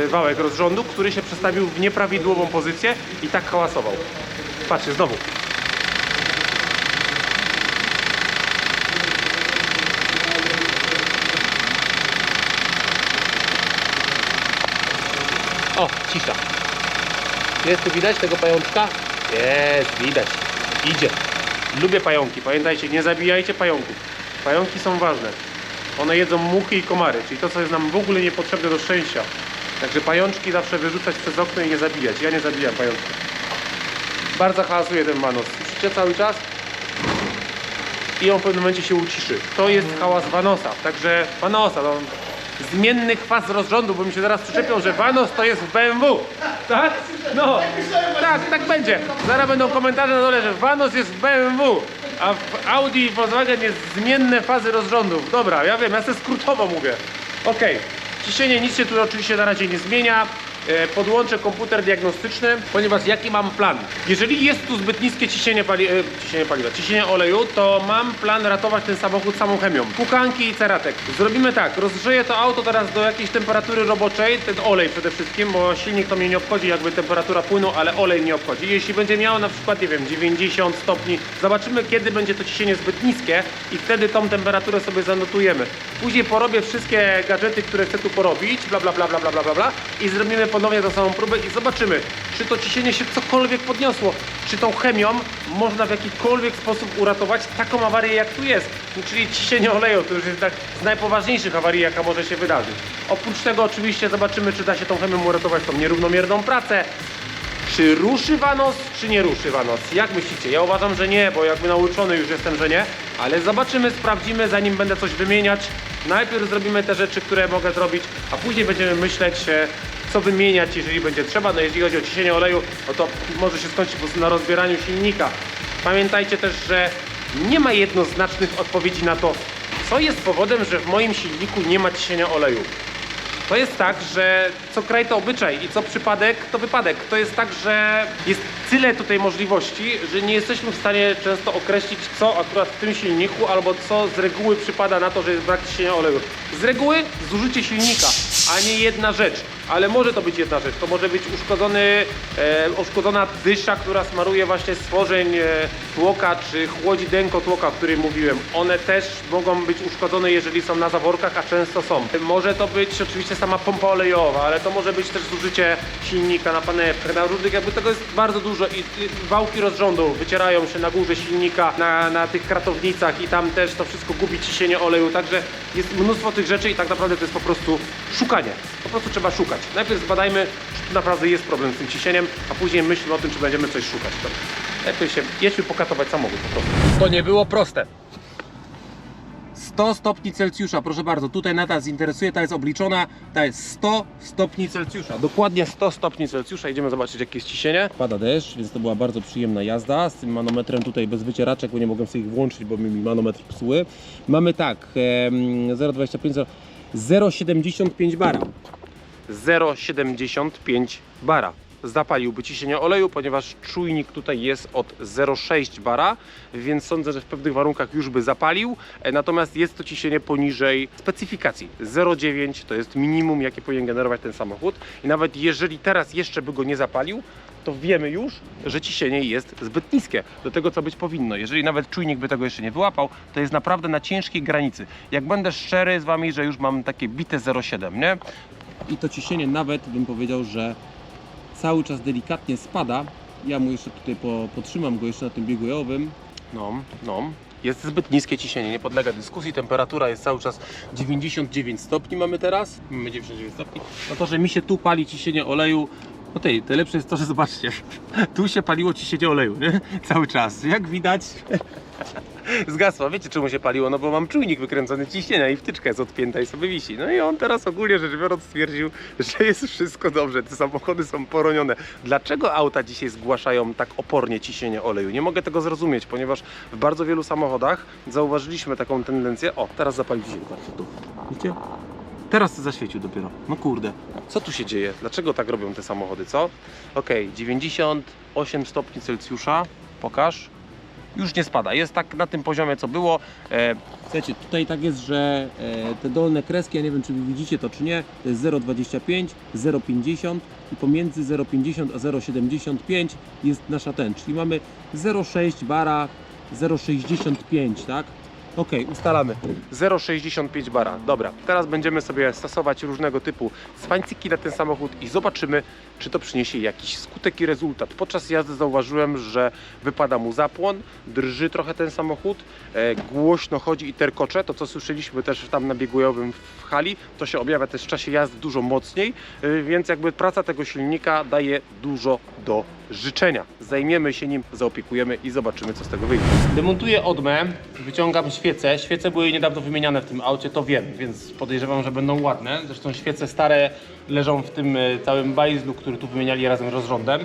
wałek rozrządu, który się przestawił w nieprawidłową pozycję i tak hałasował. Patrzcie, znowu. O, cisza. Jest tu widać tego pajączka? Jest, widać. Idzie. Lubię pająki. Pamiętajcie, nie zabijajcie pająków. Pająki są ważne. One jedzą muchy i komary, czyli to, co jest nam w ogóle niepotrzebne do szczęścia. Także pajączki zawsze wyrzucać przez okno i nie zabijać. Ja nie zabijam pajączków. Bardzo hałasuje ten manos. Słyszycie cały czas? i on w pewnym momencie się uciszy. To jest hałas Vanosa, także Vanosa, no, zmienny kwas rozrządu, bo mi się zaraz przyczepią, że Vanos to jest w BMW, tak? No, tak będzie. Zaraz będą komentarze na dole, że Vanos jest w BMW, a w Audi i Volkswagen jest zmienne fazy rozrządów. Dobra, ja wiem, ja sobie skrótowo mówię. Okej, ciśnienie nic się tu oczywiście na razie nie zmienia. Podłączę komputer diagnostyczny, ponieważ jaki mam plan? Jeżeli jest tu zbyt niskie ciśnienie oleju, to mam plan ratować ten samochód samą chemią. Pukanki i ceratek. Zrobimy tak, rozgrzeję to auto teraz do jakiejś temperatury roboczej, ten olej przede wszystkim, bo silnik to mnie nie obchodzi, jakby temperatura płynu, ale olej mnie obchodzi. Jeśli będzie miało na przykład, nie wiem, 90 stopni, zobaczymy kiedy będzie to ciśnienie zbyt niskie i wtedy tą temperaturę sobie zanotujemy. Później porobię wszystkie gadżety, które chcę tu porobić, bla bla bla bla bla bla bla i zrobimy ponownie tą samą próbę i zobaczymy, czy to ciśnienie się cokolwiek podniosło, czy tą chemią można w jakikolwiek sposób uratować taką awarię jak tu jest, czyli ciśnienie oleju, to już jest tak z najpoważniejszych awarii jaka może się wydarzyć. Oprócz tego oczywiście zobaczymy, czy da się tą chemią uratować tą nierównomierną pracę, czy ruszy Vanos, czy nie ruszy Vanos? Jak myślicie? Ja uważam, że nie, bo jakby nauczony już jestem, że nie, ale zobaczymy, sprawdzimy, zanim będę coś wymieniać. Najpierw zrobimy te rzeczy, które mogę zrobić, a później będziemy myśleć, co wymieniać, jeżeli będzie trzeba. No jeśli chodzi o ciśnienie oleju, no to może się skończyć po prostu na rozbieraniu silnika. Pamiętajcie też, że nie ma jednoznacznych odpowiedzi na to, co jest powodem, że w moim silniku nie ma ciśnienia oleju. To jest tak, że co kraj to obyczaj i co przypadek to wypadek. To jest tak, że jest tyle tutaj możliwości, że nie jesteśmy w stanie często określić, co akurat w tym silniku albo co z reguły przypada na to, że jest brak ciśnienia oleju. Z reguły zużycie silnika, a nie jedna rzecz. Ale może to być jedna rzecz, to może być uszkodzona dysza, która smaruje właśnie stworzeń tłoka, czy chłodzi denko tłoka, o którym mówiłem. One też mogą być uszkodzone, jeżeli są na zaworkach, a często są. Może to być oczywiście sama pompa olejowa, ale to może być też zużycie silnika na panewkach, na różnych, jakby tego jest bardzo dużo i wałki rozrządu wycierają się na górze silnika, na tych kratownicach i tam też to wszystko gubi ciśnienie oleju, także jest mnóstwo tych rzeczy i tak naprawdę to jest po prostu szukanie. Po prostu trzeba szukać. Najpierw zbadajmy, czy tu naprawdę jest problem z tym ciśnieniem, a później myślmy o tym, czy będziemy coś szukać. Lepiej się jedźmy pokatować samochód po prostu. To nie było proste. 100 stopni Celsjusza, proszę bardzo, tutaj nas interesuje, ta jest obliczona, ta jest 100 stopni Celsjusza. Dokładnie 100 stopni Celsjusza, idziemy zobaczyć jakie jest ciśnienie. Pada deszcz, więc to była bardzo przyjemna jazda z tym manometrem tutaj bez wycieraczek, bo nie mogłem sobie ich włączyć, bo mi manometr psuły. Mamy tak, 0,25, 0,75 bara. 0,75 bara. Zapaliłby ciśnienie oleju, ponieważ czujnik tutaj jest od 0,6 bara, więc sądzę, że w pewnych warunkach już by zapalił, natomiast jest to ciśnienie poniżej specyfikacji. 0,9 to jest minimum, jakie powinien generować ten samochód i nawet jeżeli teraz jeszcze by go nie zapalił, to wiemy już, że ciśnienie jest zbyt niskie do tego, co być powinno. Jeżeli nawet czujnik by tego jeszcze nie wyłapał, to jest naprawdę na ciężkiej granicy. Jak będę szczery z Wami, że już mam takie bite 0,7, nie? I to ciśnienie nawet bym powiedział, że cały czas delikatnie spada. Ja mu jeszcze tutaj potrzymam go jeszcze na tym biegu jałowym. No. Jest zbyt niskie ciśnienie, nie podlega dyskusji. Temperatura jest cały czas 99 stopni mamy teraz. Mamy 99 stopni. No to, że mi się tu pali ciśnienie oleju, no najlepsze jest to, że zobaczcie, tu się paliło ciśnienie oleju, nie? Cały czas. Jak widać, zgasło. Wiecie czemu się paliło? No bo mam czujnik wykręcony ciśnienia i wtyczka jest odpięta i sobie wisi. No i on teraz ogólnie rzecz biorąc stwierdził, że jest wszystko dobrze, te samochody są poronione. Dlaczego auta dzisiaj zgłaszają tak opornie ciśnienie oleju? Nie mogę tego zrozumieć, ponieważ w bardzo wielu samochodach zauważyliśmy taką tendencję. O, teraz zapalił się, patrzcie tu. Widzicie? Teraz to zaświecił dopiero. No kurde. Co tu się dzieje? Dlaczego tak robią te samochody, co? Okej, 98 stopni Celsjusza. Pokaż. Już nie spada. Jest tak na tym poziomie, co było. Słuchajcie, tutaj tak jest, że te dolne kreski, ja nie wiem, czy wy widzicie to, czy nie, to jest 0,25, 0,50 i pomiędzy 0,50 a 0,75 jest nasza czyli mamy 0,6 bara, 0,65, tak? Ok, ustalamy 0,65 bara. Dobra, teraz będziemy sobie stosować różnego typu swańcyki na ten samochód i zobaczymy, czy to przyniesie jakiś skutek i rezultat. Podczas jazdy zauważyłem, że wypada mu zapłon, drży trochę ten samochód, głośno chodzi i terkocze. To, co słyszeliśmy też tam na biegujowym w hali, to się objawia też w czasie jazdy dużo mocniej, więc jakby praca tego silnika daje dużo do życzenia. Zajmiemy się nim, zaopiekujemy i zobaczymy, co z tego wyjdzie. Demontuję odmę, wyciągam świece. Świece były niedawno wymieniane w tym aucie, to wiem, więc podejrzewam, że będą ładne. Zresztą świece stare leżą w tym całym bajzlu, który tu wymieniali razem z rozrządem.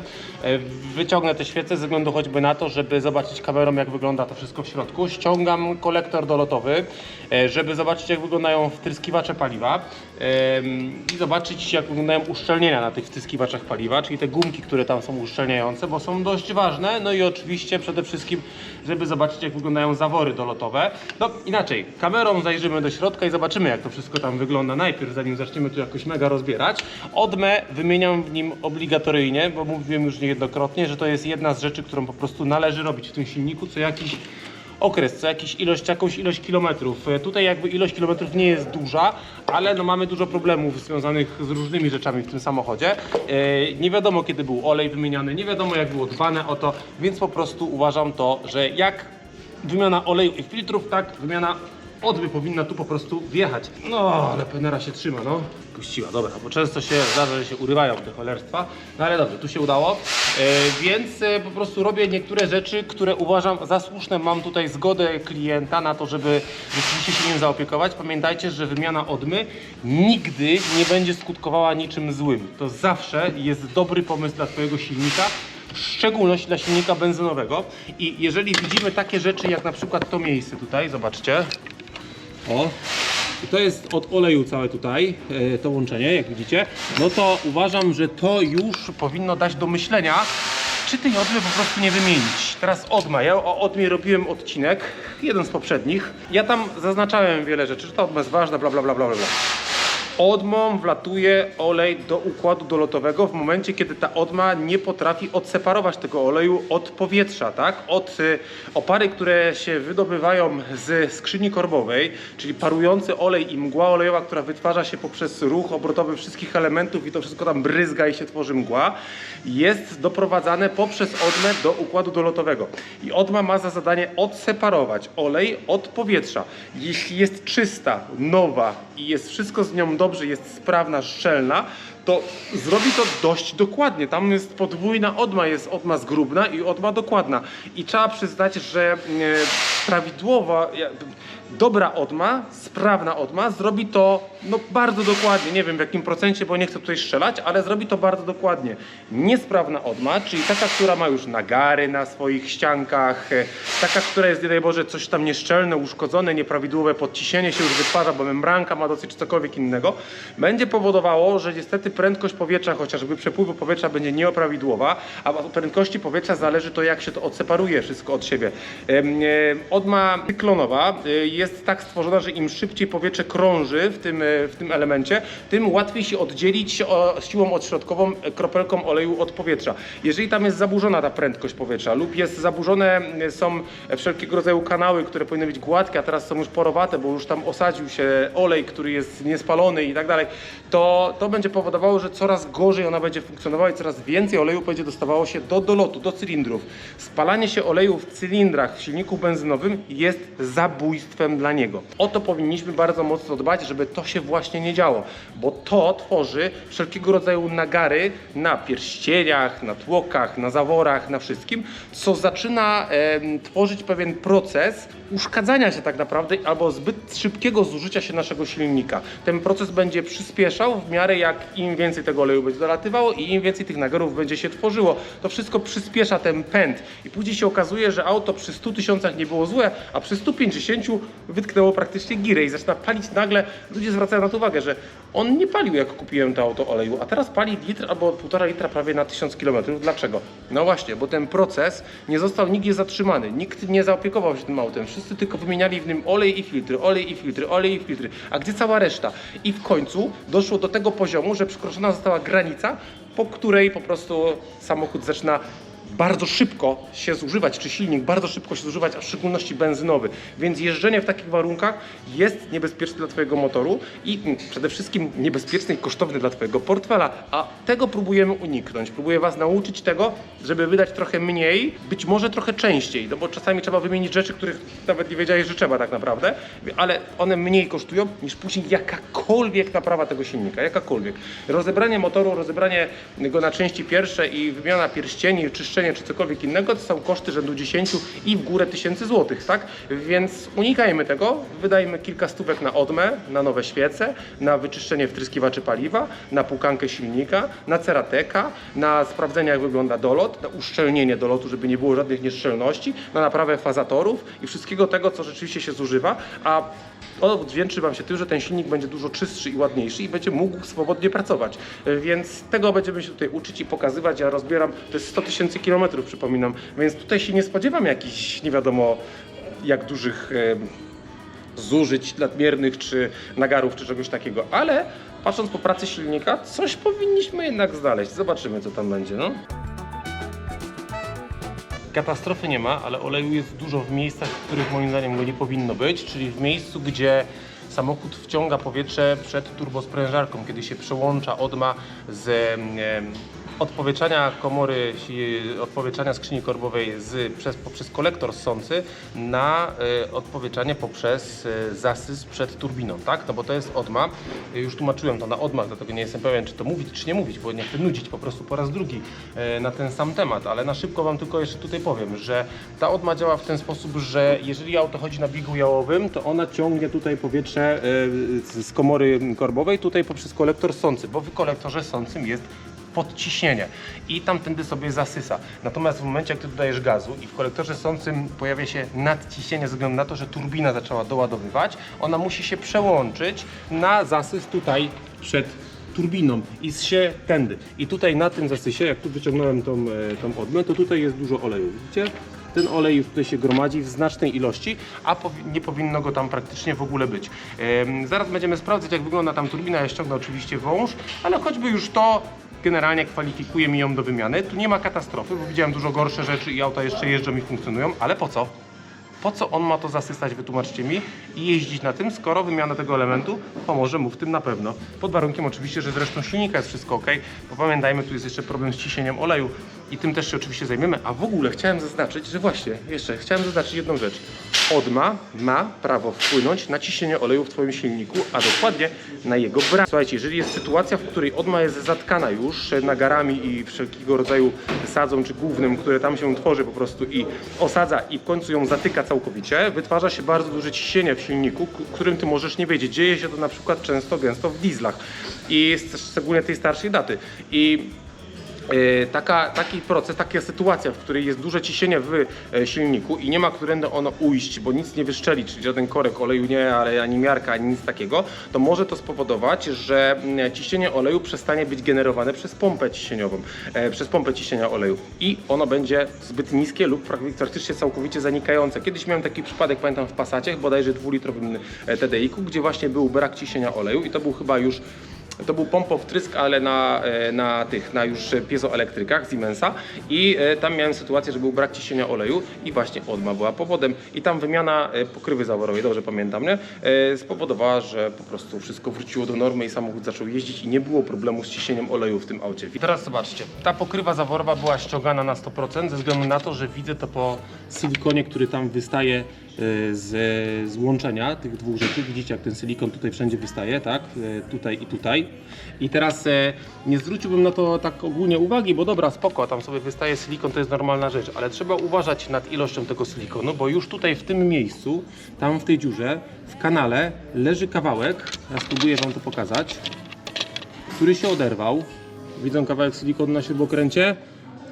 Wyciągnę te świece ze względu choćby na to, żeby zobaczyć kamerą, jak wygląda to wszystko w środku. Ściągam kolektor dolotowy, żeby zobaczyć, jak wyglądają wtryskiwacze paliwa i zobaczyć, jak wyglądają uszczelnienia na tych wtryskiwaczach paliwa, czyli te gumki, które tam są uszczelniające, bo są dość ważne. No i oczywiście przede wszystkim, żeby zobaczyć, jak wyglądają zawory dolotowe. No inaczej, kamerą zajrzymy do środka i zobaczymy, jak to wszystko tam wygląda najpierw, zanim zaczniemy tu jakoś mega rozbierać. Odmę wymieniam w nim obligatoryjnie, bo mówiłem już niejednokrotnie, że to jest jedna z rzeczy, którą po prostu należy robić w tym silniku co jakiś okres, co jakąś ilość kilometrów. Tutaj jakby ilość kilometrów nie jest duża, ale no mamy dużo problemów związanych z różnymi rzeczami w tym samochodzie. Nie wiadomo, kiedy był olej wymieniany, nie wiadomo, jak było dbane o to, więc po prostu uważam to, że jak wymiana oleju i filtrów, tak wymiana odmy powinna tu po prostu wjechać. No, ale penera się trzyma, no. Puściła, dobra, bo często się zdarza, że się urywają te cholerstwa. No ale dobrze, tu się udało. Więc po prostu robię niektóre rzeczy, które uważam za słuszne. Mam tutaj zgodę klienta na to, żeby rzeczywiście się nim zaopiekować. Pamiętajcie, że wymiana odmy nigdy nie będzie skutkowała niczym złym. To zawsze jest dobry pomysł dla twojego silnika, w szczególności dla silnika benzynowego. I jeżeli widzimy takie rzeczy, jak na przykład to miejsce tutaj, zobaczcie. O, i to jest od oleju całe tutaj, to łączenie, jak widzicie. No to uważam, że to już powinno dać do myślenia, czy tej odmy po prostu nie wymienić. Teraz odma. Ja o odmie robiłem odcinek, jeden z poprzednich. Ja tam zaznaczałem wiele rzeczy, że ta odma jest ważna, bla bla bla bla bla. Odmą wlatuje olej do układu dolotowego w momencie, kiedy ta odma nie potrafi odseparować tego oleju od powietrza, tak? Od opary, które się wydobywają z skrzyni korbowej, czyli parujący olej i mgła olejowa, która wytwarza się poprzez ruch obrotowy wszystkich elementów i to wszystko tam bryzga i się tworzy mgła, jest doprowadzane poprzez odmę do układu dolotowego. I odma ma za zadanie odseparować olej od powietrza. Jeśli jest czysta, nowa i jest wszystko z nią dobrze, jest sprawna, szczelna, to zrobi to dość dokładnie. Tam jest podwójna odma, jest odma zgrubna i odma dokładna. I trzeba przyznać, że prawidłowa, dobra odma, sprawna odma zrobi to no, bardzo dokładnie. Nie wiem w jakim procencie, bo nie chcę tutaj strzelać, ale zrobi to bardzo dokładnie. Niesprawna odma, czyli taka, która ma już nagary na swoich ściankach, taka, która jest, nie daj Boże, coś tam nieszczelne, uszkodzone, nieprawidłowe podciśnienie się już wytwarza, bo membranka ma dosyć, czy cokolwiek innego, będzie powodowało, że niestety prędkość powietrza, chociażby przepływu powietrza będzie nieprawidłowa, a od prędkości powietrza zależy to, jak się to odseparuje wszystko od siebie. Odma cyklonowa jest tak stworzona, że im szybciej powietrze krąży w tym elemencie, tym łatwiej się oddzielić siłą odśrodkową kropelką oleju od powietrza. Jeżeli tam jest zaburzona ta prędkość powietrza lub jest zaburzone, są wszelkiego rodzaju kanały, które powinny być gładkie, a teraz są już porowate, bo już tam osadził się olej, który jest niespalony i tak dalej, to będzie powodowało, że coraz gorzej ona będzie funkcjonowała i coraz więcej oleju będzie dostawało się do dolotu, do cylindrów. Spalanie się oleju w cylindrach w silniku benzynowym jest zabójstwem dla niego. O to powinniśmy bardzo mocno dbać, żeby to się właśnie nie działo, bo to tworzy wszelkiego rodzaju nagary na pierścieniach, na tłokach, na zaworach, na wszystkim, co zaczyna tworzyć pewien proces uszkadzania się tak naprawdę albo zbyt szybkiego zużycia się naszego silnika. Ten proces będzie przyspieszał w miarę jak im więcej tego oleju będzie dolatywało i im więcej tych nagarów będzie się tworzyło. To wszystko przyspiesza ten pęd i później się okazuje, że auto przy 100 000 nie było złe, a przy 150 wytknęło praktycznie girę i zaczyna palić nagle. Ludzie zwracają na to uwagę, że on nie palił, jak kupiłem to auto oleju, a teraz pali litr albo 1,5 litra prawie na 1000 km. Dlaczego? No właśnie, bo ten proces nie został nigdzie zatrzymany. Nikt nie zaopiekował się tym autem. Wszyscy tylko wymieniali w nim olej i filtry, olej i filtry, olej i filtry. A gdzie cała reszta? I w końcu doszło do tego poziomu, że przekroczona została granica, po której po prostu samochód zaczyna bardzo szybko się zużywać, czy silnik bardzo szybko się zużywać, a w szczególności benzynowy. Więc jeżdżenie w takich warunkach jest niebezpieczne dla Twojego motoru i przede wszystkim niebezpieczny i kosztowny dla Twojego portfela, a tego próbujemy uniknąć. Próbuję Was nauczyć tego, żeby wydać trochę mniej, być może trochę częściej, no bo czasami trzeba wymienić rzeczy, których nawet nie wiedziałeś, że trzeba tak naprawdę, ale one mniej kosztują niż później jakakolwiek naprawa tego silnika, jakakolwiek. Rozebranie motoru, rozebranie go na części pierwsze i wymiana pierścieni, czyszczenie czy cokolwiek innego, to są koszty rzędu 10 i w górę tysięcy złotych, tak? Więc unikajmy tego, wydajmy kilka stówek na odmę, na nowe świece, na wyczyszczenie wtryskiwaczy paliwa, na płukankę silnika, na cerateka, na sprawdzenie jak wygląda dolot, na uszczelnienie dolotu, żeby nie było żadnych nieszczelności, na naprawę fazatorów i wszystkiego tego, co rzeczywiście się zużywa, a odwdzięczy Wam się tym, że ten silnik będzie dużo czystszy i ładniejszy i będzie mógł swobodnie pracować. Więc tego będziemy się tutaj uczyć i pokazywać. Ja rozbieram, to jest 100 000 kilometrów, przypominam, więc tutaj się nie spodziewam jakichś nie wiadomo jak dużych zużyć nadmiernych, czy nagarów, czy czegoś takiego, ale patrząc po pracy silnika, coś powinniśmy jednak znaleźć. Zobaczymy, co tam będzie, no. Katastrofy nie ma, ale oleju jest dużo w miejscach, w których moim zdaniem go nie powinno być, czyli w miejscu, gdzie samochód wciąga powietrze przed turbosprężarką, kiedy się przełącza odma z odpowietrzania komory, odpowietrzania skrzyni korbowej poprzez kolektor ssący na odpowietrzanie poprzez zasys przed turbiną, tak? No bo to jest odma. Już tłumaczyłem to na odmach, dlatego nie jestem pewien, czy to mówić, czy nie mówić, bo nie chcę nudzić po prostu po raz drugi na ten sam temat, ale na szybko Wam tylko jeszcze tutaj powiem, że ta odma działa w ten sposób, że jeżeli auto chodzi na biegu jałowym, to ona ciągnie tutaj powietrze z komory korbowej tutaj poprzez kolektor ssący, bo w kolektorze ssącym jest podciśnienie i tamtędy sobie zasysa. Natomiast w momencie, jak Ty dodajesz gazu i w kolektorze ssącym pojawia się nadciśnienie ze względu na to, że turbina zaczęła doładowywać, ona musi się przełączyć na zasys tutaj przed turbiną i się tędy. I tutaj na tym zasysie, jak tu wyciągnąłem tą odmę, to tutaj jest dużo oleju. Widzicie? Ten olej już tutaj się gromadzi w znacznej ilości, a nie powinno go tam praktycznie w ogóle być. Zaraz będziemy sprawdzać, jak wygląda tam turbina. Ja ściągnę oczywiście wąż, ale choćby już to generalnie kwalifikuje mi ją do wymiany. Tu nie ma katastrofy, bo widziałem dużo gorsze rzeczy i auta jeszcze jeżdżą i funkcjonują, ale po co? Po co on ma to zasysać, wytłumaczcie mi, i jeździć na tym, skoro wymiana tego elementu pomoże mu w tym na pewno. Pod warunkiem oczywiście, że zresztą silnika jest wszystko ok, bo pamiętajmy, tu jest jeszcze problem z ciśnieniem oleju i tym też się oczywiście zajmiemy. A w ogóle chciałem zaznaczyć, że właśnie, jeszcze chciałem zaznaczyć jedną rzecz. Odma ma prawo wpłynąć na ciśnienie oleju w Twoim silniku, a dokładnie na jego brak. Słuchajcie, jeżeli jest sytuacja, w której odma jest zatkana już nagarami i wszelkiego rodzaju sadzą czy gównem, które tam się tworzy po prostu i osadza i w końcu ją zatyka całkowicie, wytwarza się bardzo duże ciśnienie w silniku, którym Ty możesz nie wiedzieć. Dzieje się to na przykład często, gęsto w dieslach i szczególnie tej starszej daty. Taki proces, taka sytuacja, w której jest duże ciśnienie w silniku i nie ma którędy ono ujść, bo nic nie wyszczeli, czyli żaden korek oleju nie, ale ani miarka, ani nic takiego, to może to spowodować, że ciśnienie oleju przestanie być generowane przez pompę ciśnieniową, przez pompę ciśnienia oleju i ono będzie zbyt niskie lub praktycznie całkowicie zanikające. Kiedyś miałem taki przypadek, pamiętam w Passacie, bodajże 2-litrowym TDI-ku, gdzie właśnie był brak ciśnienia oleju i to był chyba już to był pompowtrysk, ale na już piezoelektrykach Siemensa i tam miałem sytuację, że był brak ciśnienia oleju i właśnie odma była powodem i tam wymiana pokrywy zaworowej, dobrze pamiętam, nie? Spowodowała, że po prostu wszystko wróciło do normy i samochód zaczął jeździć i nie było problemu z ciśnieniem oleju w tym aucie. I teraz zobaczcie, ta pokrywa zaworowa była ściągana na 100% ze względu na to, że widzę to po silikonie, który tam wystaje z łączenia tych dwóch rzeczy. Widzicie, jak ten silikon tutaj wszędzie wystaje, tak? Tutaj i tutaj. I teraz nie zwróciłbym na to tak ogólnie uwagi, bo dobra, spoko, tam sobie wystaje silikon, to jest normalna rzecz, ale trzeba uważać nad ilością tego silikonu, bo już tutaj w tym miejscu, tam w tej dziurze, w kanale leży kawałek, ja spróbuję Wam to pokazać, który się oderwał. Widzą kawałek silikonu na śrubokręcie?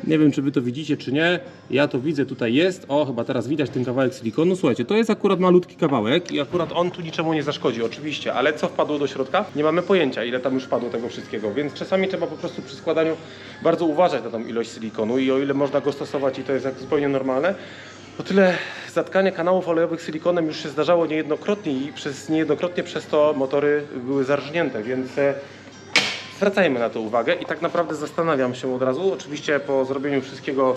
Nie wiem, czy Wy to widzicie, czy nie. Ja to widzę, tutaj jest. O, chyba teraz widać ten kawałek silikonu. Słuchajcie, to jest akurat malutki kawałek i akurat on tu niczemu nie zaszkodzi, oczywiście. Ale co wpadło do środka? Nie mamy pojęcia, ile tam już wpadło tego wszystkiego. Więc czasami trzeba po prostu przy składaniu bardzo uważać na tą ilość silikonu i o ile można go stosować i to jest jak zupełnie normalne, o tyle zatkanie kanałów olejowych silikonem już się zdarzało niejednokrotnie i niejednokrotnie przez to motory były zarżnięte, więc zwracajmy na to uwagę i tak naprawdę zastanawiam się od razu, oczywiście po zrobieniu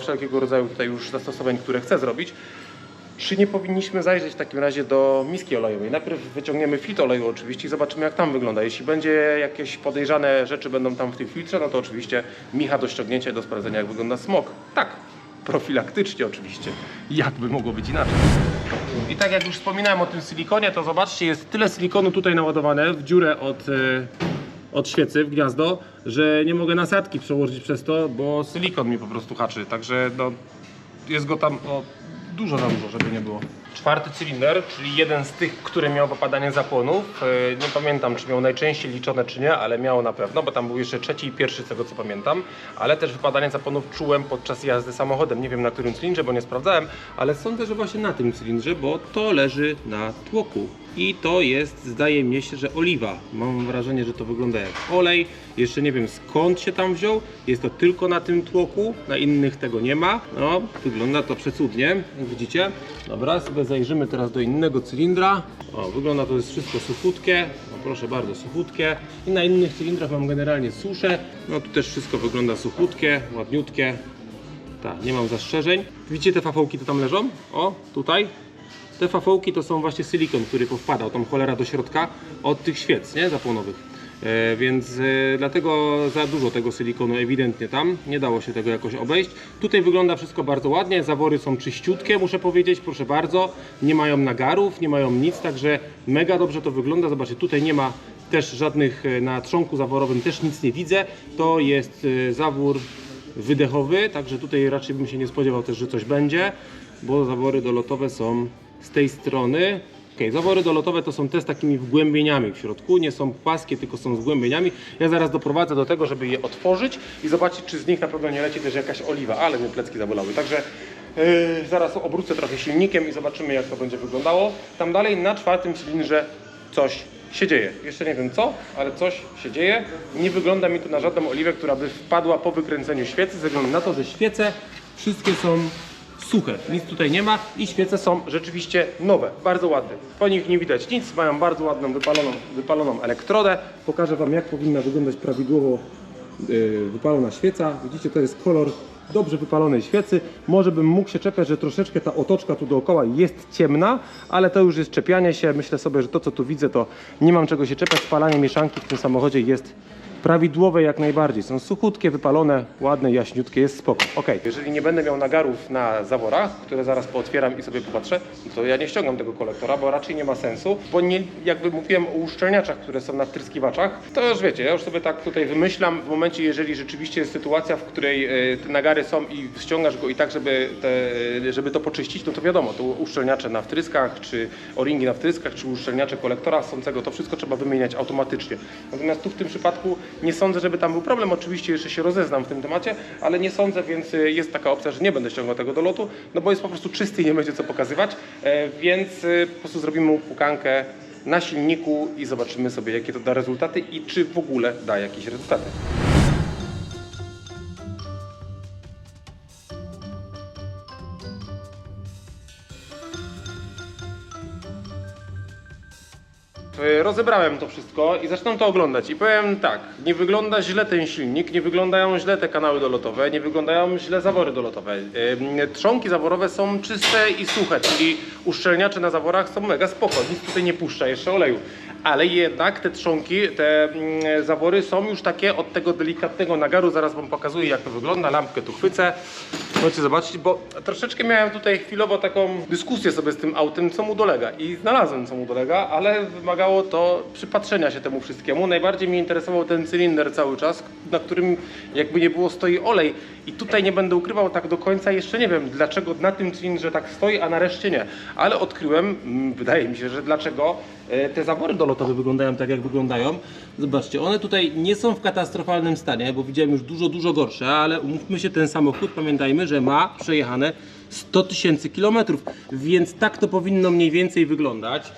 wszelkiego rodzaju tutaj już zastosowań, które chcę zrobić, czy nie powinniśmy zajrzeć w takim razie do miski olejowej. Najpierw wyciągniemy filtr oleju oczywiście i zobaczymy, jak tam wygląda. Jeśli będzie jakieś podejrzane rzeczy będą tam w tym filtrze, no to oczywiście micha do ściągnięcia i do sprawdzenia, jak wygląda smog. Tak, profilaktycznie oczywiście. Jakby mogło być inaczej. I tak jak już wspominałem o tym silikonie, to zobaczcie, jest tyle silikonu tutaj naładowane w dziurę od świecy w gniazdo, że nie mogę nasadki przełożyć przez to, bo silikon mi po prostu haczy. Także no, jest go tam dużo za dużo, żeby nie było. Czwarty cylinder, czyli jeden z tych, który miał wypadanie zapłonów. Nie pamiętam, czy miał najczęściej liczone, czy nie, ale miał na pewno, bo tam był jeszcze trzeci i pierwszy, z tego co pamiętam. Ale też wypadanie zapłonów czułem podczas jazdy samochodem. Nie wiem na którym cylindrze, bo nie sprawdzałem, ale sądzę, że właśnie na tym cylindrze, bo to leży na tłoku. I to jest, zdaje mi się, że oliwa. Mam wrażenie, że to wygląda jak olej. Jeszcze nie wiem, skąd się tam wziął. Jest to tylko na tym tłoku, na innych tego nie ma. No, wygląda to przecudnie, jak widzicie. Dobra, sobie zajrzymy teraz do innego cylindra. O, wygląda to jest wszystko suchutkie. No, proszę bardzo, suchutkie. I na innych cylindrach mam generalnie suszę. No tu też wszystko wygląda suchutkie, ładniutkie. Tak, nie mam zastrzeżeń. Widzicie te fafałki, to tam leżą? O, tutaj. Te fafałki to są właśnie silikon, który powpadał, tam cholera do środka od tych świec, nie? Zapłonowych. Więc dlatego za dużo tego silikonu ewidentnie tam, nie dało się tego jakoś obejść. Tutaj wygląda wszystko bardzo ładnie, zawory są czyściutkie, muszę powiedzieć, proszę bardzo. Nie mają nagarów, nie mają nic, także mega dobrze to wygląda. Zobaczcie, tutaj nie ma też żadnych, na trzonku zaworowym też nic nie widzę. To jest zawór wydechowy, także tutaj raczej bym się nie spodziewał też, że coś będzie, bo zawory dolotowe są z tej strony. Zawory dolotowe to są te z takimi wgłębieniami w środku, nie są płaskie, tylko są z wgłębieniami. Ja zaraz doprowadzę do tego, żeby je otworzyć i zobaczyć, czy z nich na pewno nie leci też jakaś oliwa, ale mnie plecki zabolały. Także zaraz obrócę trochę silnikiem i zobaczymy, jak to będzie wyglądało. Tam dalej na czwartym cylindrze coś się dzieje. Jeszcze nie wiem co, ale coś się dzieje. Nie wygląda mi tu na żadną oliwę, która by wpadła po wykręceniu świecy, ze względu na to, że świece wszystkie są suche, nic tutaj nie ma i świece są rzeczywiście nowe, bardzo ładne. Po nich nie widać nic, mają bardzo ładną wypaloną elektrodę. Pokażę Wam, jak powinna wyglądać prawidłowo wypalona świeca. Widzicie, to jest kolor dobrze wypalonej świecy. Może bym mógł się czepiać, że troszeczkę ta otoczka tu dookoła jest ciemna, ale to już jest czepianie się. Myślę sobie, że to, co tu widzę, to nie mam czego się czepiać. Spalanie mieszanki w tym samochodzie jest prawidłowe jak najbardziej. Są suchutkie, wypalone, ładne, jaśniutkie, jest spoko. Ok, jeżeli nie będę miał nagarów na zaworach, które zaraz pootwieram i sobie popatrzę, to ja nie ściągam tego kolektora, bo raczej nie ma sensu, bo nie, jakby mówiłem o uszczelniaczach, które są na wtryskiwaczach, to już wiecie, ja już sobie tak tutaj wymyślam w momencie, jeżeli rzeczywiście jest sytuacja, w której te nagary są i ściągasz go i tak, żeby to poczyścić, no to wiadomo, to uszczelniacze na wtryskach, czy o-ringi na wtryskach, czy uszczelniacze kolektora sącego, to wszystko trzeba wymieniać automatycznie. Natomiast tu w tym przypadku nie sądzę, żeby tam był problem. Oczywiście jeszcze się rozeznam w tym temacie, ale nie sądzę, więc jest taka opcja, że nie będę ściągał tego do lotu, no bo jest po prostu czysty i nie będzie co pokazywać, więc po prostu zrobimy mu pukankę na silniku i zobaczymy sobie, jakie to da rezultaty i czy w ogóle da jakieś rezultaty. Rozebrałem to wszystko i zaczynam to oglądać i powiem tak, nie wygląda źle ten silnik, nie wyglądają źle te kanały dolotowe, nie wyglądają źle zawory dolotowe. Trzonki zaworowe są czyste i suche, czyli uszczelniacze na zaworach są mega spoko, nic tutaj nie puszcza jeszcze oleju. Ale jednak te trzonki, te zawory są już takie od tego delikatnego nagaru, zaraz Wam pokazuję, jak to wygląda, lampkę tu chwycę. Możecie zobaczyć, bo troszeczkę miałem tutaj chwilowo taką dyskusję sobie z tym autem, co mu dolega i znalazłem, co mu dolega, ale wymagało to przypatrzenia się temu wszystkiemu. Najbardziej mnie interesował ten cylinder cały czas, na którym jakby nie było stoi olej i tutaj nie będę ukrywał tak do końca, jeszcze nie wiem dlaczego na tym cylindrze tak stoi, a na reszcie nie, ale odkryłem, wydaje mi się, że dlaczego te zawory dolotowe wyglądają tak, jak wyglądają. Zobaczcie, one tutaj nie są w katastrofalnym stanie, bo widziałem już dużo gorsze, ale umówmy się, ten samochód, pamiętajmy, że ma przejechane 100 000 kilometrów, więc tak to powinno mniej więcej wyglądać.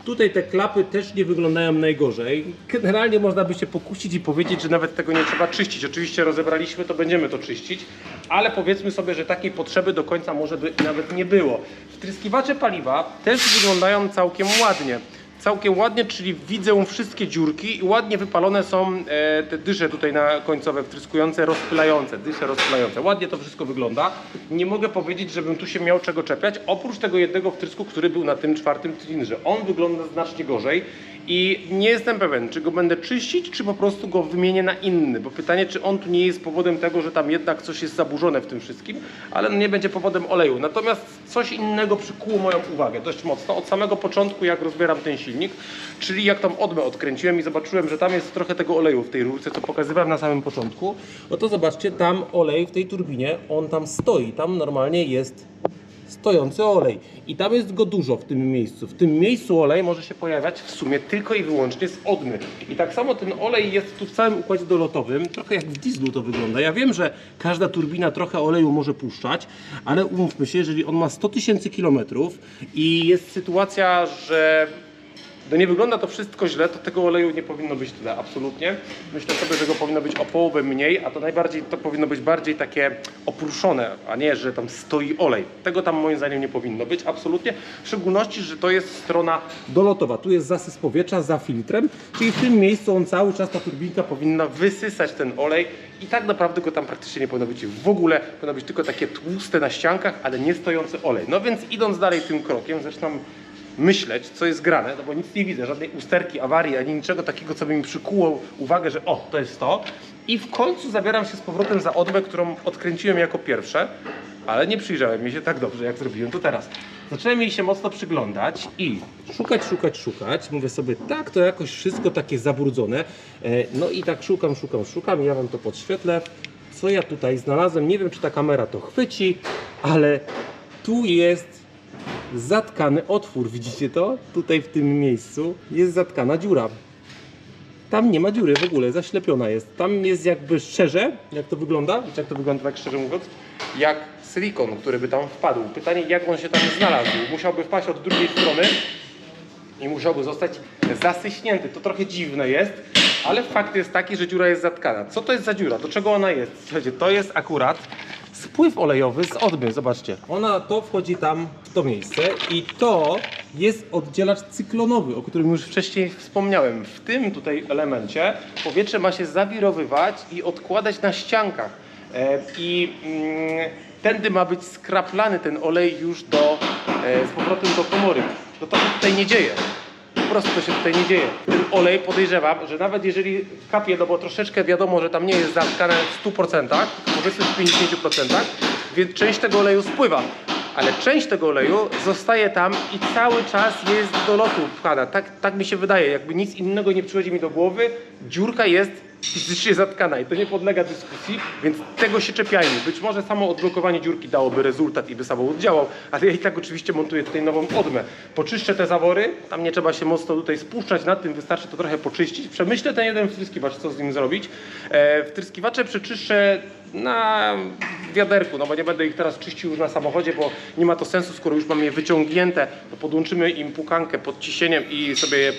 Tutaj te klapy też nie wyglądają najgorzej. Generalnie można by się pokusić i powiedzieć, że nawet tego nie trzeba czyścić. Oczywiście rozebraliśmy, to będziemy to czyścić, ale powiedzmy sobie, że takiej potrzeby do końca może by nawet nie było. Wtryskiwacze paliwa też wyglądają całkiem ładnie. całkiem ładnie, czyli widzę wszystkie dziurki i ładnie wypalone są te dysze tutaj na końcowe wtryskujące, rozpylające, dysze rozpylające. Ładnie to wszystko wygląda. Nie mogę powiedzieć, żebym tu się miał czego czepiać, oprócz tego jednego wtrysku, który był na tym czwartym cylindrze. On wygląda znacznie gorzej i nie jestem pewien, czy go będę czyścić, czy po prostu go wymienię na inny, bo pytanie, czy on tu nie jest powodem tego, że tam jednak coś jest zaburzone w tym wszystkim, ale no nie będzie powodem oleju. Natomiast coś innego przykuło moją uwagę dość mocno od samego początku, jak rozbieram ten silnik, czyli jak tam odmę odkręciłem i zobaczyłem, że tam jest trochę tego oleju w tej rurce, co pokazywałem na samym początku. No to zobaczcie, tam olej w tej turbinie, on tam stoi, tam normalnie jest stojący olej i tam jest go dużo w tym miejscu. W tym miejscu olej może się pojawiać w sumie tylko i wyłącznie z odmy. I tak samo ten olej jest tu w całym układzie dolotowym, trochę jak w dieslu to wygląda. Ja wiem, że każda turbina trochę oleju może puszczać, ale umówmy się, jeżeli on ma 100 000 kilometrów i jest sytuacja, że no nie wygląda to wszystko źle, to tego oleju nie powinno być tyle, absolutnie. Myślę sobie, że go powinno być o połowę mniej, a to najbardziej to powinno być bardziej takie oprószone, a nie, że tam stoi olej. Tego tam moim zdaniem nie powinno być, absolutnie. W szczególności, że to jest strona dolotowa. Tu jest zasys powietrza za filtrem, czyli w tym miejscu on cały czas, ta turbinka powinna wysysać ten olej i tak naprawdę go tam praktycznie nie powinno być w ogóle. Powinno być tylko takie tłuste na ściankach, ale nie stojący olej. No więc idąc dalej tym krokiem, zaczynam myśleć, co jest grane, no bo nic nie widzę, żadnej usterki, awarii, ani niczego takiego, co by mi przykuło uwagę, że o, to jest to. I w końcu zabieram się z powrotem za odmę, którą odkręciłem jako pierwsze, ale nie przyjrzałem jej się tak dobrze, jak zrobiłem to teraz. Zacząłem jej się mocno przyglądać i szukać. Mówię sobie, tak, to jakoś wszystko takie zabrudzone. No i tak szukam i ja wam to podświetlę. Co ja tutaj znalazłem, nie wiem, czy ta kamera to chwyci, ale tu jest zatkany otwór, widzicie to? Tutaj w tym miejscu jest zatkana dziura. Tam nie ma dziury w ogóle, zaślepiona jest. Tam jest jakby szczerze, jak to wygląda? Wiecie, jak to wygląda, tak szczerze mówiąc? Jak silikon, który by tam wpadł. Pytanie, jak on się tam znalazł. Musiałby wpaść od drugiej strony i musiałby zostać zasyśnięty. To trochę dziwne jest, ale fakt jest taki, że dziura jest zatkana. Co to jest za dziura? Do czego ona jest? Słuchajcie, to jest akurat spływ olejowy z odmy, zobaczcie. To wchodzi tam w to miejsce i to jest oddzielacz cyklonowy, o którym już wcześniej wspomniałem. W tym tutaj elemencie powietrze ma się zawirowywać i odkładać na ściankach. Tędy ma być skraplany ten olej już z powrotem do komory. To się tutaj nie dzieje. Po prostu to się tutaj nie dzieje. Ten olej, podejrzewam, że nawet jeżeli kapie, no bo troszeczkę wiadomo, że tam nie jest zatkane w 100%, powiedzmy w 50%, więc część tego oleju spływa. Ale część tego oleju zostaje tam i cały czas jest do lotu pchana. Tak mi się wydaje, jakby nic innego nie przychodzi mi do głowy, dziurka jest fizycznie zatkana i to nie podlega dyskusji, więc tego się czepiajmy. Być może samo odblokowanie dziurki dałoby rezultat i by samochód działał, ale ja i tak oczywiście montuję tutaj nową odmę. Poczyszczę te zawory, tam nie trzeba się mocno tutaj spuszczać nad tym, wystarczy to trochę poczyścić. Przemyślę ten jeden wtryskiwacz, co z nim zrobić. Wtryskiwacze przeczyszczę na wiaderku, no bo nie będę ich teraz czyścił już na samochodzie, bo nie ma to sensu, skoro już mam je wyciągnięte, to podłączymy im pukankę pod ciśnieniem i sobie je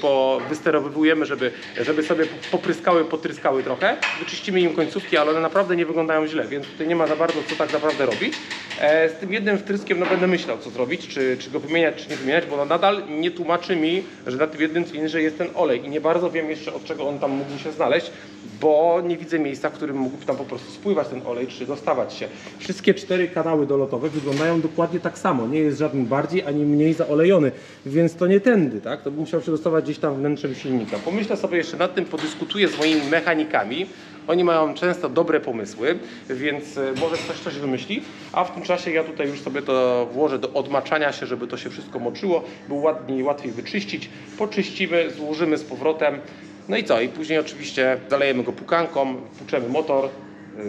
wysterowywujemy, żeby sobie popryskały, potryskały trochę. Wyczyścimy im końcówki, ale one naprawdę nie wyglądają źle, więc tutaj nie ma za bardzo co tak naprawdę robić. Z tym jednym wtryskiem no będę myślał, co zrobić, czy go wymieniać, czy nie wymieniać, bo no nadal nie tłumaczy mi, że na tym jednym cylindrze jest ten olej i nie bardzo wiem jeszcze, od czego on tam mógł się znaleźć, bo nie widzę miejsca, w którym mógłby tam po prostu spływać ten olej, czy dostawać się. Wszystkie 4 kanały dolotowe wyglądają dokładnie tak samo. Nie jest żaden bardziej ani mniej zaolejony, więc to nie tędy, tak? To by musiał się dostawać gdzieś tam wnętrzem silnika. Pomyślę sobie jeszcze nad tym, podyskutuję z moimi mechanikami. Oni mają często dobre pomysły, więc może ktoś coś wymyśli, a w tym czasie ja tutaj już sobie to włożę do odmaczania się, żeby to się wszystko moczyło, by łatwiej wyczyścić. Poczyścimy, złożymy z powrotem. No i co? I później oczywiście zalejemy go pukanką, wtłuczemy motor,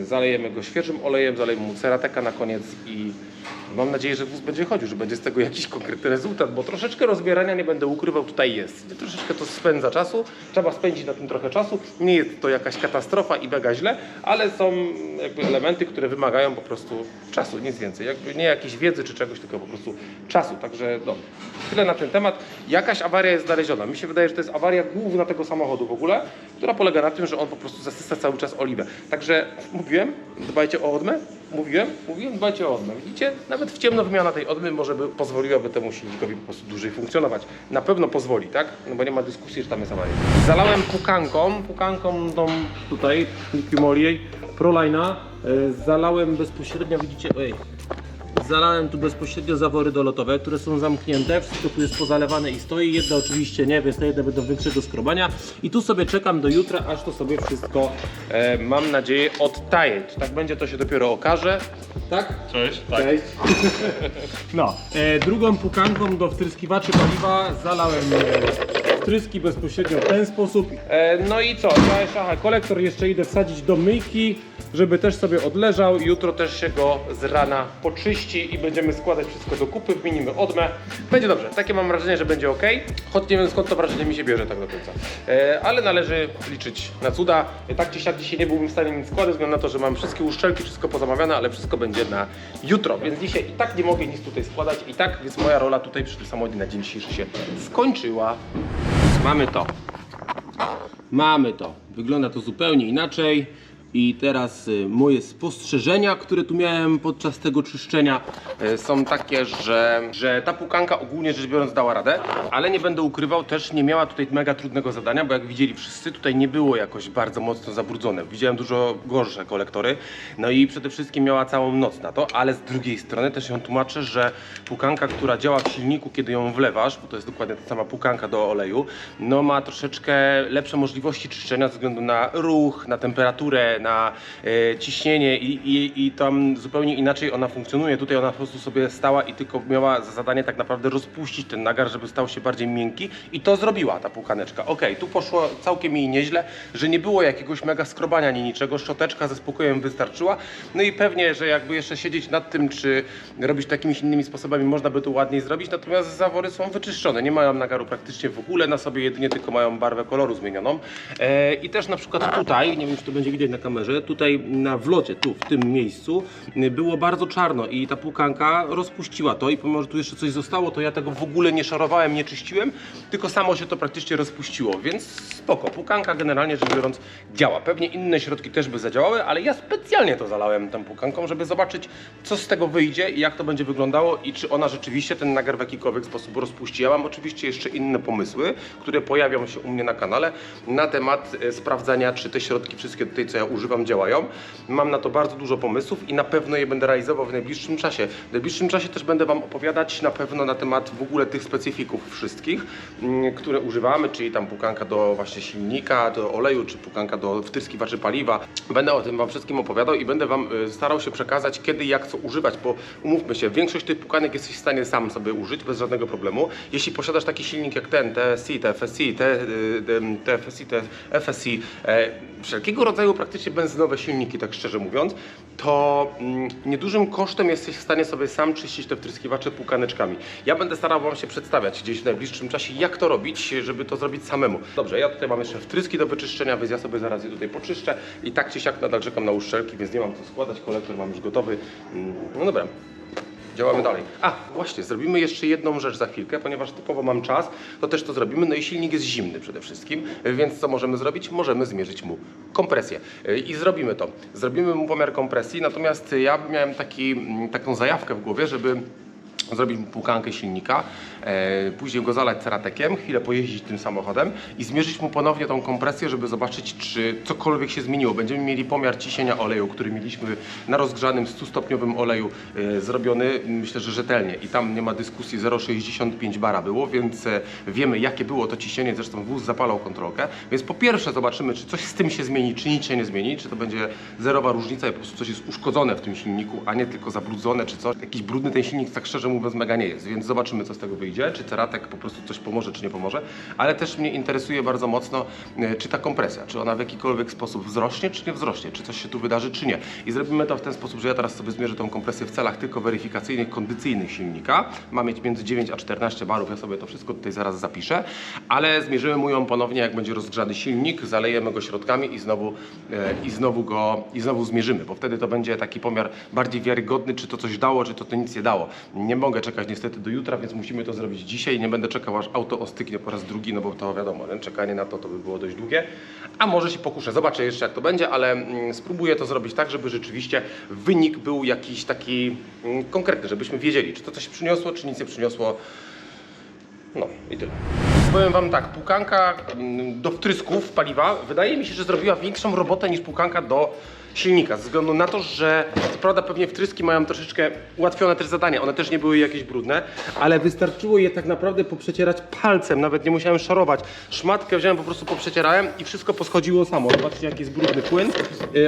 zalejemy go świeżym olejem, zalejemy mu cerateka na koniec i mam nadzieję, że wóz będzie chodził, że będzie z tego jakiś konkretny rezultat, bo troszeczkę rozbierania, nie będę ukrywał, tutaj jest. Troszeczkę to spędza czasu, trzeba spędzić na tym trochę czasu. Nie jest to jakaś katastrofa i mega źle, ale są jakby elementy, które wymagają po prostu czasu, nic więcej. Jakby nie jakiejś wiedzy czy czegoś, tylko po prostu czasu. Także no, tyle na ten temat. Jakaś awaria jest znaleziona. Mi się wydaje, że to jest awaria główna tego samochodu w ogóle, która polega na tym, że on po prostu zasysa cały czas oliwę. Także mówiłem, dbajcie o odmę. Mówiłem, dbajcie o odmę. Widzicie? Nawet nawet w ciemno wymiana tej odmy może by pozwoliłaby temu silnikowi po prostu dłużej funkcjonować. Na pewno pozwoli, tak? No bo nie ma dyskusji, że tam jest awaria. Zalałem pukanką tą tutaj, Liquimolię, Proline'a, zalałem bezpośrednio, widzicie, zalałem tu bezpośrednio zawory dolotowe, które są zamknięte, wszystko tu jest pozalewane i stoi, jedne oczywiście nie, więc te jedne będą większego skrobania i tu sobie czekam do jutra, aż to sobie wszystko, mam nadzieję, odtaje. Czy tak będzie, to się dopiero okaże, tak? Cześć, tak. Cześć. No, drugą pukanką do wtryskiwaczy paliwa zalałem wtryski bezpośrednio w ten sposób. No i co, kolektor jeszcze idę wsadzić do myjki, żeby też sobie odleżał. Jutro też się go z rana poczyści i będziemy składać wszystko do kupy, wymienimy odmę. Będzie dobrze, takie mam wrażenie, że będzie ok. Choć nie wiem, skąd to wrażenie mi się bierze tak do końca. Ale należy liczyć na cuda. Tak czy siak dzisiaj nie byłbym w stanie nic składać, ze względu na to, że mam wszystkie uszczelki, wszystko pozamawiane, ale wszystko będzie na jutro. Więc dzisiaj i tak nie mogę nic tutaj składać. I tak, więc moja rola tutaj przy tym samochodzie na dzień dzisiejszy się skończyła. Mamy to. Mamy to. Wygląda to zupełnie inaczej. I teraz moje spostrzeżenia, które tu miałem podczas tego czyszczenia, są takie, że ta pukanka ogólnie rzecz biorąc dała radę, ale nie będę ukrywał, też nie miała tutaj mega trudnego zadania, bo jak widzieli wszyscy, tutaj nie było jakoś bardzo mocno zabrudzone. Widziałem dużo gorsze kolektory, no i przede wszystkim miała całą noc na to, ale z drugiej strony też ją tłumaczę, że pukanka, która działa w silniku, kiedy ją wlewasz, bo to jest dokładnie ta sama pukanka do oleju, no ma troszeczkę lepsze możliwości czyszczenia ze względu na ruch, na temperaturę, na ciśnienie i tam zupełnie inaczej ona funkcjonuje. Tutaj ona po prostu sobie stała i tylko miała za zadanie tak naprawdę rozpuścić ten nagar, żeby stał się bardziej miękki i to zrobiła ta pukaneczka. Ok, tu poszło całkiem jej nieźle, że nie było jakiegoś mega skrobania ani niczego, szczoteczka ze spokojem wystarczyła. No i pewnie, że jakby jeszcze siedzieć nad tym, czy robić takimi innymi sposobami, można by to ładniej zrobić, natomiast zawory są wyczyszczone, nie mają nagaru praktycznie w ogóle na sobie, jedynie tylko mają barwę koloru zmienioną. I też na przykład tutaj, nie wiem czy to będzie widać na kamerze, tutaj na wlocie, tu w tym miejscu było bardzo czarno i ta pukanka rozpuściła to i pomimo, że tu jeszcze coś zostało, to ja tego w ogóle nie szarowałem, nie czyściłem, tylko samo się to praktycznie rozpuściło, więc spoko. Pukanka generalnie rzecz biorąc działa. Pewnie inne środki też by zadziałały, ale ja specjalnie to zalałem tą pukanką, żeby zobaczyć, co z tego wyjdzie i jak to będzie wyglądało i czy ona rzeczywiście ten nagar w jakikolwiek sposób rozpuści. Ja mam oczywiście jeszcze inne pomysły, które pojawią się u mnie na kanale na temat sprawdzania, czy te środki wszystkie tutaj, co ja używam, działają. Mam na to bardzo dużo pomysłów i na pewno je będę realizował w najbliższym czasie. W najbliższym czasie też będę Wam opowiadać na pewno na temat w ogóle tych specyfików wszystkich, które używamy, czyli tam pukanka do właśnie silnika, do oleju, czy pukanka do wtryskiwaczy paliwa. Będę o tym Wam wszystkim opowiadał i będę Wam starał się przekazać, kiedy i jak co używać, bo umówmy się, większość tych pukanek jesteś w stanie sam sobie użyć bez żadnego problemu. Jeśli posiadasz taki silnik jak ten, TSI, TFSI, TFSI, FSI, wszelkiego rodzaju praktycznie benzynowe silniki, tak szczerze mówiąc, to niedużym kosztem jesteś w stanie sobie sam czyścić te wtryskiwacze pukaneczkami. Ja będę starał Wam się przedstawiać gdzieś w najbliższym czasie, jak to robić, żeby to zrobić samemu. Dobrze, ja tutaj mam jeszcze wtryski do wyczyszczenia, więc ja sobie zaraz je tutaj poczyszczę i tak czy siak nadal czekam na uszczelki, więc nie mam co składać, kolektor mam już gotowy. No dobra. Działamy dalej. A, właśnie, zrobimy jeszcze jedną rzecz za chwilkę, ponieważ typowo mam czas, to też to zrobimy. No i silnik jest zimny przede wszystkim, więc co możemy zrobić? Możemy zmierzyć mu kompresję. I zrobimy to. Zrobimy mu pomiar kompresji, natomiast ja miałem taką zajawkę w głowie, żeby zrobić mu pukankę silnika, później go zalać ceratekiem, chwilę pojeździć tym samochodem i zmierzyć mu ponownie tą kompresję, żeby zobaczyć, czy cokolwiek się zmieniło. Będziemy mieli pomiar ciśnienia oleju, który mieliśmy na rozgrzanym 100-stopniowym oleju zrobiony, myślę, że rzetelnie i tam nie ma dyskusji, 0,65 bara było, więc wiemy, jakie było to ciśnienie, zresztą wóz zapalał kontrolkę, więc po pierwsze zobaczymy, czy coś z tym się zmieni, czy nic się nie zmieni, czy to będzie zerowa różnica i po prostu coś jest uszkodzone w tym silniku, a nie tylko zabrudzone, czy coś. Jakiś brudny ten silnik, tak szczerze mówiąc, mega nie jest, więc zobaczymy, co z tego wyjdzie, czy ceratek po prostu coś pomoże, czy nie pomoże, ale też mnie interesuje bardzo mocno, czy ta kompresja, czy ona w jakikolwiek sposób wzrośnie, czy nie wzrośnie, czy coś się tu wydarzy, czy nie. I zrobimy to w ten sposób, że ja teraz sobie zmierzę tą kompresję w celach tylko weryfikacyjnych, kondycyjnych silnika. Ma mieć między 9 a 14 barów, ja sobie to wszystko tutaj zaraz zapiszę, ale zmierzymy mu ją ponownie, jak będzie rozgrzany silnik, zalejemy go środkami i znowu zmierzymy, bo wtedy to będzie taki pomiar bardziej wiarygodny, czy to coś dało, czy to nic nie dało. Nie Nie mogę czekać niestety do jutra, więc musimy to zrobić dzisiaj. Nie będę czekał, aż auto ostygnie po raz drugi, no bo to wiadomo, czekanie na to by było dość długie. A może się pokuszę, zobaczę jeszcze jak to będzie, ale spróbuję to zrobić tak, żeby rzeczywiście wynik był jakiś taki konkretny, żebyśmy wiedzieli, czy to coś przyniosło, czy nic nie przyniosło. No i tyle. Powiem Wam tak, płukanka do wtrysków paliwa wydaje mi się, że zrobiła większą robotę niż płukanka do silnika, ze względu na to, że co prawda pewnie wtryski mają troszeczkę ułatwione też zadanie, one też nie były jakieś brudne, ale wystarczyło je tak naprawdę poprzecierać palcem, nawet nie musiałem szorować. Szmatkę wziąłem, po prostu poprzecierałem i wszystko poschodziło samo. Zobaczcie jaki jest brudny płyn,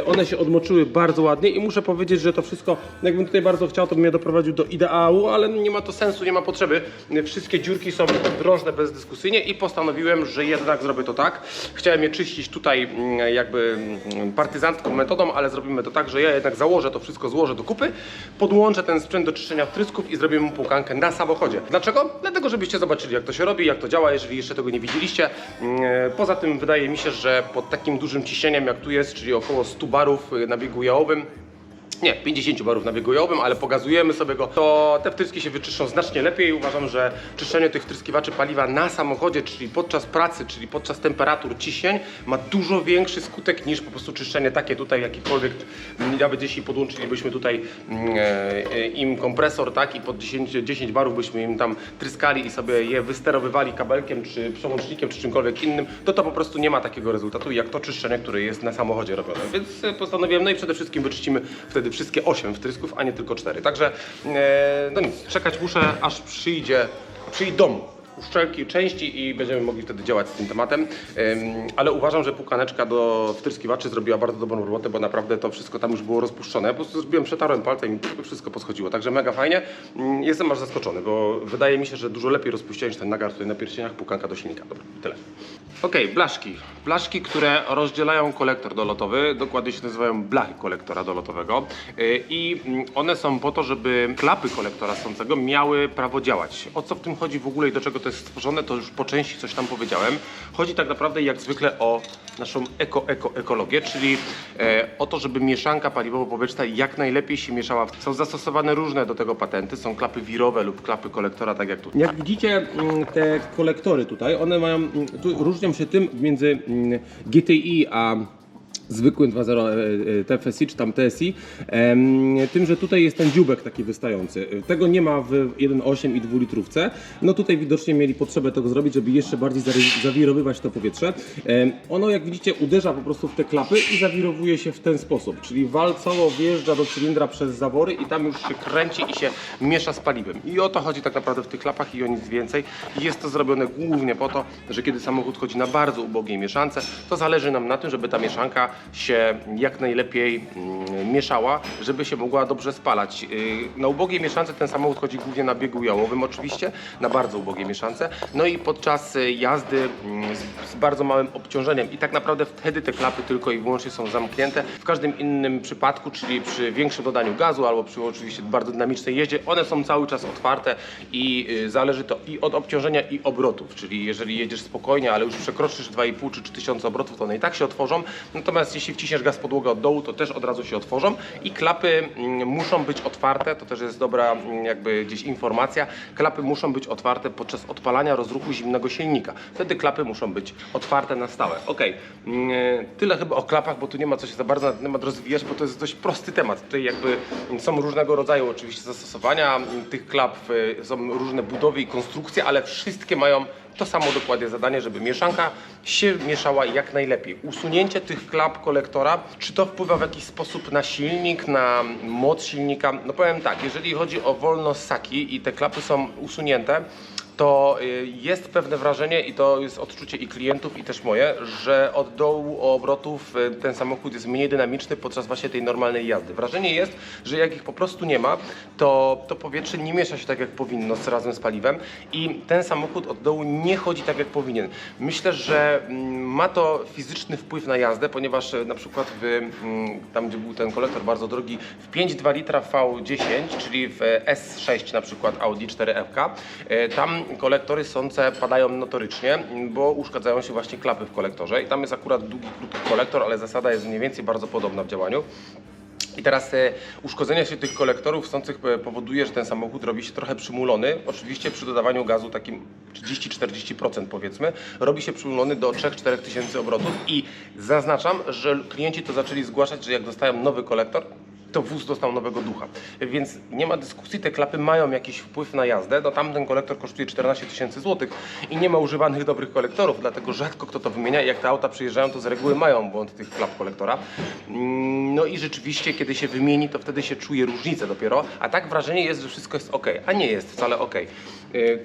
one się odmoczyły bardzo ładnie i muszę powiedzieć, że to wszystko, jakbym tutaj bardzo chciał, to bym je doprowadził do ideału, ale nie ma to sensu, nie ma potrzeby. Wszystkie dziurki są drożne bezdyskusyjnie i postanowiłem, że jednak zrobię to tak. Chciałem je czyścić tutaj jakby partyzancką metodą, ale zrobimy to tak, że ja jednak założę to wszystko, złożę do kupy, podłączę ten sprzęt do czyszczenia wtrysków i zrobimy mu płukankę na samochodzie. Dlaczego? Dlatego, żebyście zobaczyli jak to się robi, jak to działa, jeżeli jeszcze tego nie widzieliście. Poza tym wydaje mi się, że pod takim dużym ciśnieniem jak tu jest, czyli około 100 barów na biegu jałowym, nie, 50 barów na biegu jałowym, ale pogazujemy sobie go, to te wtryski się wyczyszczą znacznie lepiej. Uważam, że czyszczenie tych wtryskiwaczy paliwa na samochodzie, czyli podczas pracy, czyli podczas temperatur, ciśnień, ma dużo większy skutek niż po prostu czyszczenie takie tutaj, jakikolwiek, nawet jeśli podłączylibyśmy tutaj im kompresor, tak, i pod 10 barów byśmy im tam tryskali i sobie je wysterowywali kabelkiem, czy przełącznikiem, czy czymkolwiek innym, to po prostu nie ma takiego rezultatu, jak to czyszczenie, które jest na samochodzie robione. Więc postanowiłem, no i przede wszystkim wyczyścimy wtedy wszystkie 8 wtrysków, a nie tylko 4. Także no nic, czekać muszę, aż przyjdą uszczelki części i będziemy mogli wtedy działać z tym tematem. Ale uważam, że płukaneczka do wtryskiwaczy zrobiła bardzo dobrą robotę, bo naprawdę to wszystko tam już było rozpuszczone. Po prostu zrobiłem, przetarłem palcem i wszystko poschodziło. Także mega fajnie. Jestem aż zaskoczony, bo wydaje mi się, że dużo lepiej rozpuściłem niż ten nagar tutaj na pierścieniach, płukanka do silnika. Dobra, tyle. Ok, blaszki. Blaszki, które rozdzielają kolektor dolotowy, dokładnie się nazywają blachy kolektora dolotowego i one są po to, żeby klapy kolektora ssącego miały prawo działać. O co w tym chodzi w ogóle i do czego to jest stworzone, to już po części coś tam powiedziałem. Chodzi tak naprawdę jak zwykle o naszą ekologię, czyli o to, żeby mieszanka paliwowo-powietrzna jak najlepiej się mieszała. Są zastosowane różne do tego patenty, są klapy wirowe lub klapy kolektora, tak jak tu. Jak widzicie, te kolektory tutaj, one mają, różnią się tym między GTI a zwykłym 2.0 TFSI czy tam TSI, tym, że tutaj jest ten dzióbek taki wystający. Tego nie ma w 1.8 i 2 litrówce. No tutaj widocznie mieli potrzebę tego zrobić, żeby jeszcze bardziej zawirowywać to powietrze. Ono, jak widzicie, uderza po prostu w te klapy i zawirowuje się w ten sposób, czyli walcowo wjeżdża do cylindra przez zawory i tam już się kręci i się miesza z paliwem. I o to chodzi tak naprawdę w tych klapach i o nic więcej. I jest to zrobione głównie po to, że kiedy samochód chodzi na bardzo ubogiej mieszance, to zależy nam na tym, żeby ta mieszanka się jak najlepiej mieszała, żeby się mogła dobrze spalać. Na ubogiej mieszance ten samochód chodzi głównie na biegu jałowym oczywiście, na bardzo ubogiej mieszance, no i podczas jazdy z bardzo małym obciążeniem i tak naprawdę wtedy te klapy tylko i wyłącznie są zamknięte. W każdym innym przypadku, czyli przy większym dodaniu gazu albo przy oczywiście bardzo dynamicznej jeździe, one są cały czas otwarte i zależy to i od obciążenia i obrotów, czyli jeżeli jedziesz spokojnie, ale już przekroczysz 2,5 czy 3000 obrotów, to one i tak się otworzą, natomiast jeśli wciśniesz gaz podłogę od dołu, to też od razu się otworzą i klapy muszą być otwarte, to też jest dobra jakby gdzieś informacja, klapy muszą być otwarte podczas odpalania rozruchu zimnego silnika. Wtedy klapy muszą być otwarte na stałe. Ok, tyle chyba o klapach, bo tu nie ma co się za bardzo na ten temat rozwijać, bo to jest dość prosty temat. Tutaj jakby są różnego rodzaju oczywiście zastosowania tych klap, są różne budowy i konstrukcje, ale wszystkie mają to samo dokładnie zadanie, żeby mieszanka się mieszała jak najlepiej. Usunięcie tych klap kolektora, czy to wpływa w jakiś sposób na silnik, na moc silnika? No powiem tak, jeżeli chodzi o wolność ssaki i te klapy są usunięte, to jest pewne wrażenie i to jest odczucie i klientów i też moje, że od dołu obrotów ten samochód jest mniej dynamiczny podczas właśnie tej normalnej jazdy. Wrażenie jest, że jak ich po prostu nie ma, to powietrze nie miesza się tak jak powinno razem z paliwem i ten samochód od dołu nie chodzi tak jak powinien. Myślę, że ma to fizyczny wpływ na jazdę, ponieważ na przykład tam gdzie był ten kolektor bardzo drogi, w 5,2 litra V10, czyli w S6 na przykład Audi 4FK, tam kolektory ssące padają notorycznie, bo uszkadzają się właśnie klapy w kolektorze i tam jest akurat długi, krótki kolektor, ale zasada jest mniej więcej bardzo podobna w działaniu. I teraz uszkodzenie się tych kolektorów chcących powoduje, że ten samochód robi się trochę przymulony. Oczywiście przy dodawaniu gazu takim 30-40% powiedzmy, robi się przymulony do 3-4 tysięcy obrotów i zaznaczam, że klienci to zaczęli zgłaszać, że jak dostają nowy kolektor, to wóz dostał nowego ducha. Więc nie ma dyskusji, te klapy mają jakiś wpływ na jazdę. No tamten kolektor kosztuje 14 tysięcy złotych i nie ma używanych dobrych kolektorów, dlatego rzadko kto to wymienia. Jak te auta przyjeżdżają, to z reguły mają błąd tych klap kolektora. No i rzeczywiście, kiedy się wymieni, to wtedy się czuje różnicę dopiero, a tak wrażenie jest, że wszystko jest ok, a nie jest wcale ok.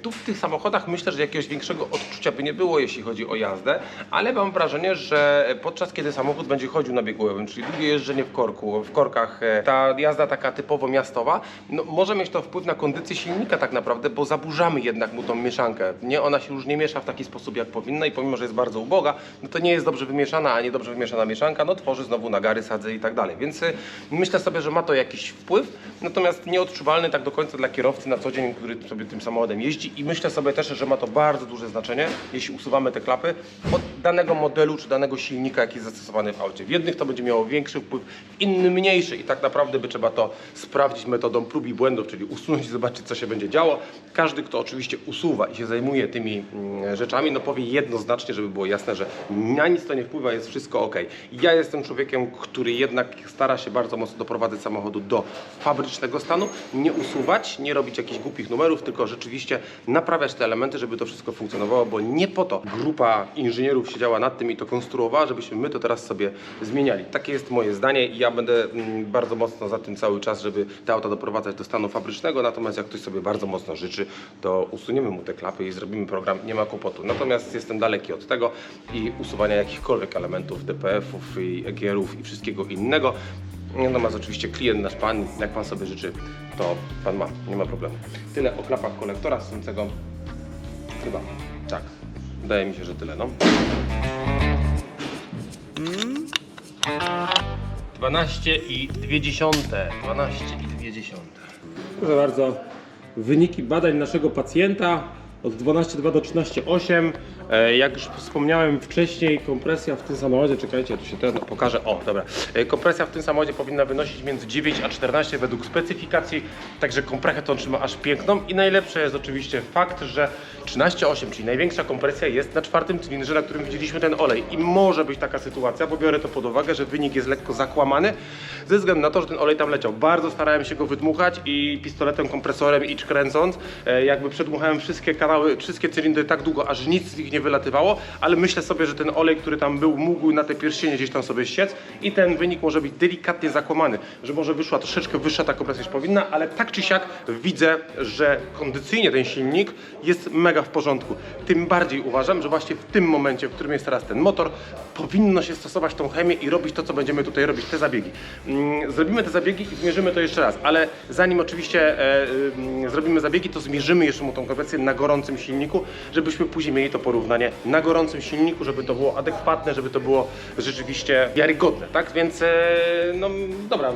Tu w tych samochodach myślę, że jakiegoś większego odczucia by nie było, jeśli chodzi o jazdę, ale mam wrażenie, że podczas kiedy samochód będzie chodził na biegu ojowym, czyli długie jeżdżenie w korkach, ta jazda taka typowo miastowa, no, może mieć to wpływ na kondycję silnika tak naprawdę, bo zaburzamy jednak mu tą mieszankę. Nie, ona się już nie miesza w taki sposób, jak powinna i pomimo, że jest bardzo uboga, no to nie jest dobrze wymieszana, a niedobrze wymieszana mieszanka, no tworzy znowu nagary, sadze i tak dalej. Więc myślę sobie, że ma to jakiś wpływ, natomiast nieodczuwalny tak do końca dla kierowcy na co dzień, który sobie tym samochodem jeździ i myślę sobie też, że ma to bardzo duże znaczenie, jeśli usuwamy te klapy od danego modelu czy danego silnika, jaki jest zastosowany w aucie. W jednych to będzie miało większy wpływ, w innym mniejszy i tak naprawdę by trzeba to sprawdzić metodą prób i błędów, czyli usunąć i zobaczyć, co się będzie działo. Każdy, kto oczywiście usuwa i się zajmuje tymi rzeczami, no powie jednoznacznie, żeby było jasne, że na nic to nie wpływa, jest wszystko ok. Ja jestem człowiekiem, który jednak stara się bardzo mocno doprowadzać samochodu do fabrycznego stanu, nie usuwać, nie robić jakichś głupich numerów, tylko rzeczywiście naprawiać te elementy, żeby to wszystko funkcjonowało, bo nie po to grupa inżynierów siedziała nad tym i to konstruowała, żebyśmy my to teraz sobie zmieniali. Takie jest moje zdanie i ja będę bardzo mocno za tym cały czas, żeby te auta doprowadzać do stanu fabrycznego, natomiast jak ktoś sobie bardzo mocno życzy, to usuniemy mu te klapy i zrobimy program, nie ma kłopotu. Natomiast jestem daleki od tego i usuwania jakichkolwiek elementów DPF-ów i EGR-ów i wszystkiego innego. Natomiast oczywiście klient nasz pan, jak pan sobie życzy, to pan ma, nie ma problemu. Tyle o klapach kolektora stojącego. Chyba, tak. Wydaje mi się, że tyle, no. 12,2. 12,2. Proszę bardzo, wyniki badań naszego pacjenta od 12,2 do 13,8. Jak już wspomniałem wcześniej, kompresja w tym samochodzie, czekajcie, tu się teraz pokażę, o dobra, kompresja w tym samochodzie powinna wynosić między 9 a 14 według specyfikacji, także komprechę to trzyma aż piękną i najlepsze jest oczywiście fakt, że 13,8, czyli największa kompresja jest na czwartym cylindrze, na którym widzieliśmy ten olej i może być taka sytuacja, bo biorę to pod uwagę, że wynik jest lekko zakłamany ze względu na to, że ten olej tam leciał. Bardzo starałem się go wydmuchać i pistoletem, kompresorem i kręcąc, jakby przedmuchałem wszystkie kanały, wszystkie cylindry tak długo, aż nic z nich nie wylatywało, ale myślę sobie, że ten olej, który tam był, mógł na te pierścienie gdzieś tam sobie ściec i ten wynik może być delikatnie zakłamany, że może wyszła troszeczkę wyższa ta kompresja niż powinna, ale tak czy siak widzę, że kondycyjnie ten silnik jest mega w porządku. Tym bardziej uważam, że właśnie w tym momencie, w którym jest teraz ten motor, powinno się stosować tą chemię i robić to, co będziemy tutaj robić, te zabiegi. Zrobimy te zabiegi i zmierzymy to jeszcze raz, ale zanim oczywiście zrobimy zabiegi, to zmierzymy jeszcze mu tą kompresję na gorącym silniku, żebyśmy później mieli to porównanie na gorącym silniku, żeby to było adekwatne, żeby to było rzeczywiście wiarygodne, tak? Więc no dobra,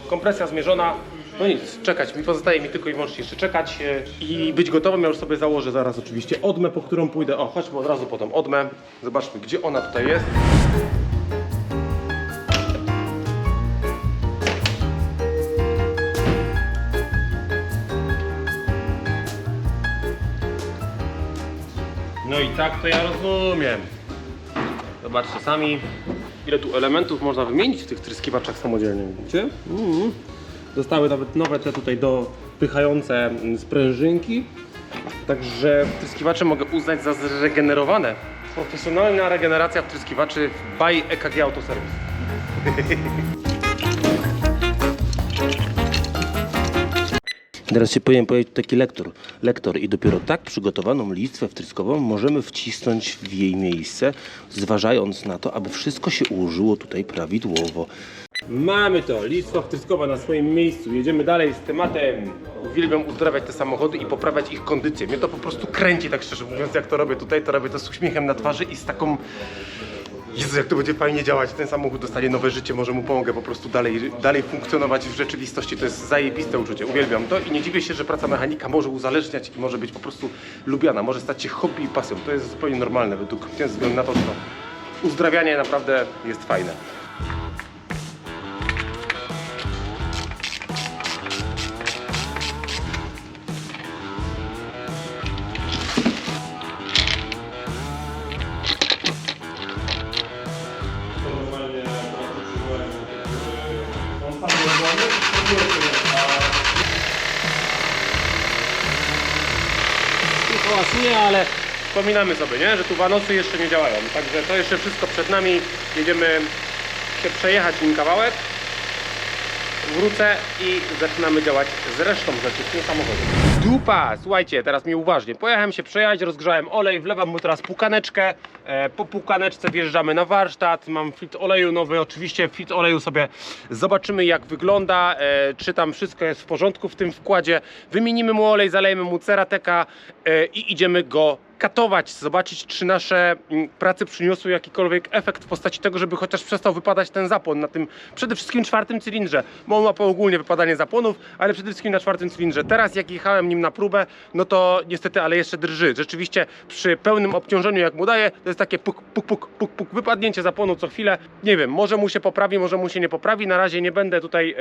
kompresja zmierzona. No nic, czekać. Pozostaje mi tylko i wyłącznie jeszcze czekać i być gotowym. Ja już sobie założę zaraz oczywiście odmę, po którą pójdę. O, chodźmy od razu po tą odmę. Zobaczmy, gdzie ona tutaj jest. No i tak to ja rozumiem. Zobaczcie sami, ile tu elementów można wymienić w tych tryskiwaczach samodzielnie, widzicie? Zostały nawet nowe te tutaj dopychające sprężynki. Także tryskiwacze mogę uznać za zregenerowane. Profesjonalna regeneracja wtryskiwaczy by EKG Autoservice. Teraz się powinien pojawić taki lektor i dopiero tak przygotowaną listwę wtryskową możemy wcisnąć w jej miejsce, zważając na to, aby wszystko się ułożyło tutaj prawidłowo. Mamy to, listwa wtryskowa na swoim miejscu. Jedziemy dalej z tematem. Uwielbiam uzdrawiać te samochody i poprawiać ich kondycję. Mnie to po prostu kręci, tak szczerze mówiąc, jak to robię tutaj, to robię to z uśmiechem na twarzy i z taką... Jezu, jak to będzie fajnie działać, ten samochód dostanie nowe życie, może mu pomogę po prostu dalej funkcjonować w rzeczywistości. To jest zajebiste uczucie, uwielbiam to i nie dziwię się, że praca mechanika może uzależniać i może być po prostu lubiana, może stać się hobby i pasją. To jest zupełnie normalne według mnie, ze względu na to, że uzdrawianie naprawdę jest fajne. Wspominamy sobie, nie? Że tu wanosy jeszcze nie działają. Także to jeszcze wszystko przed nami. Jedziemy się przejechać nim kawałek. Wrócę i zaczynamy działać z resztą rzeczy w tym samochodzie. Dupa! Słuchajcie, teraz mi uważnie. Pojechałem się przejechać, rozgrzałem olej, wlewam mu teraz pukaneczkę. Po pukaneczce wjeżdżamy na warsztat. Mam filtr oleju nowy, oczywiście filtr oleju sobie zobaczymy jak wygląda, czy tam wszystko jest w porządku w tym wkładzie. Wymienimy mu olej, zalejemy mu Cerateka i idziemy go katować, zobaczyć czy nasze prace przyniosły jakikolwiek efekt w postaci tego, żeby chociaż przestał wypadać ten zapłon na tym przede wszystkim czwartym cylindrze, bo on ma ogólnie wypadanie zapłonów, ale przede wszystkim na czwartym cylindrze. Teraz jak jechałem nim na próbę, no to niestety, ale jeszcze drży. Rzeczywiście przy pełnym obciążeniu jak mu daję, to jest takie puk, puk, puk, puk, puk, wypadnięcie zapłonu co chwilę. Nie wiem, może mu się poprawi, może mu się nie poprawi. Na razie nie będę tutaj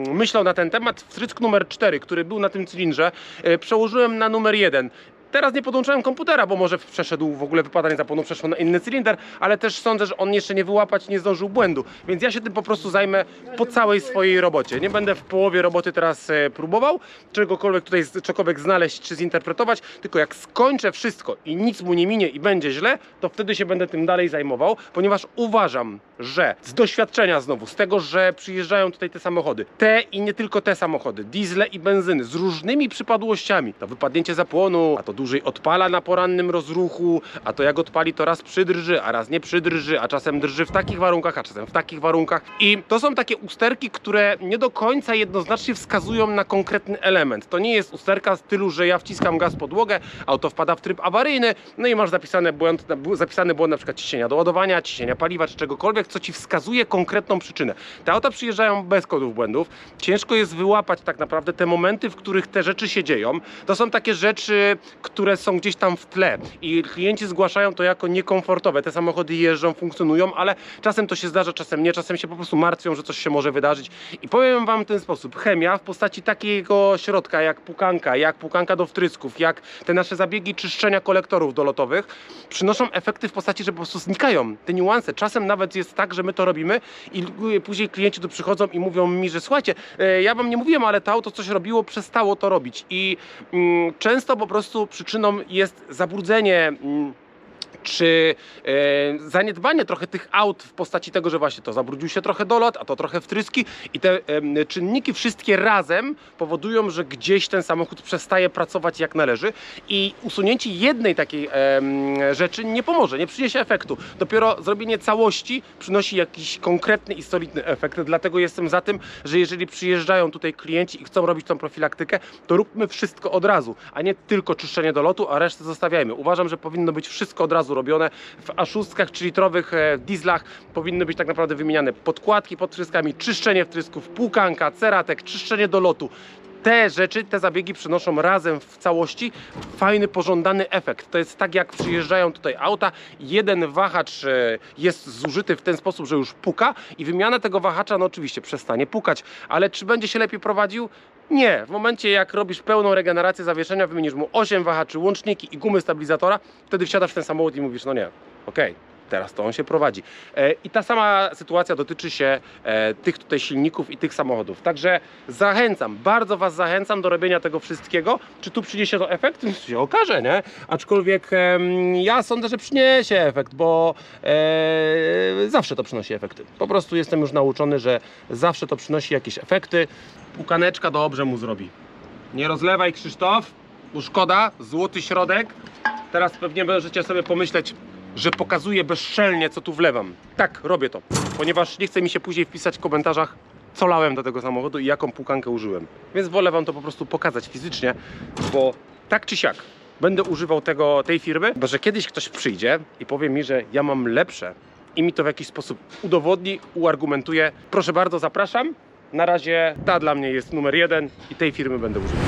myślał na ten temat. Wtrysk numer 4, który był na tym cylindrze, przełożyłem na numer 1. Teraz nie podłączyłem komputera, bo może przeszedł w ogóle wypadanie zapłonu, przeszło na inny cylinder, ale też sądzę, że on jeszcze nie wyłapać, nie zdążył błędu. Więc ja się tym po prostu zajmę po całej swojej robocie. Nie będę w połowie roboty teraz próbował czegokolwiek tutaj znaleźć czy zinterpretować, tylko jak skończę wszystko i nic mu nie minie i będzie źle, to wtedy się będę tym dalej zajmował, ponieważ uważam, że z doświadczenia znowu, z tego, że przyjeżdżają tutaj te samochody, te i nie tylko te samochody, diesle i benzyny z różnymi przypadłościami, to wypadnięcie zapłonu, a to dłużej odpala na porannym rozruchu, a to jak odpali to raz przydrży, a raz nie przydrży, a czasem drży w takich warunkach, a czasem w takich warunkach. I to są takie usterki, które nie do końca jednoznacznie wskazują na konkretny element. To nie jest usterka w stylu, że ja wciskam gaz w podłogę, auto wpada w tryb awaryjny, no i masz zapisany błąd na przykład ciśnienia do ładowania, ciśnienia paliwa czy czegokolwiek, co ci wskazuje konkretną przyczynę. Te auta przyjeżdżają bez kodów błędów. Ciężko jest wyłapać tak naprawdę te momenty, w których te rzeczy się dzieją. To są takie rzeczy, które są gdzieś tam w tle i klienci zgłaszają to jako niekomfortowe. Te samochody jeżdżą, funkcjonują, ale czasem to się zdarza, czasem nie, czasem się po prostu martwią, że coś się może wydarzyć. I powiem wam w ten sposób, chemia w postaci takiego środka jak pukanka do wtrysków, jak te nasze zabiegi czyszczenia kolektorów dolotowych przynoszą efekty w postaci, że po prostu znikają te niuanse. Czasem nawet jest tak, że my to robimy i później klienci tu przychodzą i mówią mi, że słuchajcie, ja wam nie mówiłem, ale to auto coś robiło, przestało to robić i często po prostu przyczyną jest zabrudzenie czy zaniedbanie trochę tych aut w postaci tego, że właśnie to zabrudził się trochę dolot, a to trochę wtryski i te czynniki wszystkie razem powodują, że gdzieś ten samochód przestaje pracować jak należy i usunięcie jednej takiej rzeczy nie pomoże, nie przyniesie efektu. Dopiero zrobienie całości przynosi jakiś konkretny i solidny efekt, dlatego jestem za tym, że jeżeli przyjeżdżają tutaj klienci i chcą robić tą profilaktykę, to róbmy wszystko od razu, a nie tylko czyszczenie dolotu, a resztę zostawiajmy. Uważam, że powinno być wszystko od razu robione. W A6 3-litrowych dieslach powinny być tak naprawdę wymieniane podkładki pod wtryskami, czyszczenie wtrysków, pukanka, ceratek, czyszczenie dolotu. Te rzeczy, te zabiegi przynoszą razem w całości fajny, pożądany efekt. To jest tak, jak przyjeżdżają tutaj auta, jeden wahacz jest zużyty w ten sposób, że już puka i wymiana tego wahacza, no oczywiście przestanie pukać, ale czy będzie się lepiej prowadził? Nie. W momencie jak robisz pełną regenerację zawieszenia, wymienisz mu 8 wahaczy, łączniki i gumy stabilizatora, wtedy wsiadasz w ten samochód i mówisz, no nie, okej. Teraz to on się prowadzi. I ta sama sytuacja dotyczy się tych tutaj silników i tych samochodów. Także zachęcam, bardzo was zachęcam do robienia tego wszystkiego. Czy tu przyniesie to efekt? To się okaże, nie? Aczkolwiek ja sądzę, że przyniesie efekt, bo zawsze to przynosi efekty. Po prostu jestem już nauczony, że zawsze to przynosi jakieś efekty. Pukaneczka dobrze mu zrobi. Nie rozlewaj, Krzysztof, bo szkoda, złoty środek. Teraz pewnie możecie sobie pomyśleć, że pokazuję bezczelnie, co tu wlewam. Tak, robię to, ponieważ nie chce mi się później wpisać w komentarzach, co lałem do tego samochodu i jaką pukankę użyłem. Więc wolę wam to po prostu pokazać fizycznie, bo tak czy siak będę używał tej firmy, bo że kiedyś ktoś przyjdzie i powie mi, że ja mam lepsze i mi to w jakiś sposób udowodni, uargumentuje. Proszę bardzo, zapraszam. Na razie ta dla mnie jest numer 1 i tej firmy będę używał.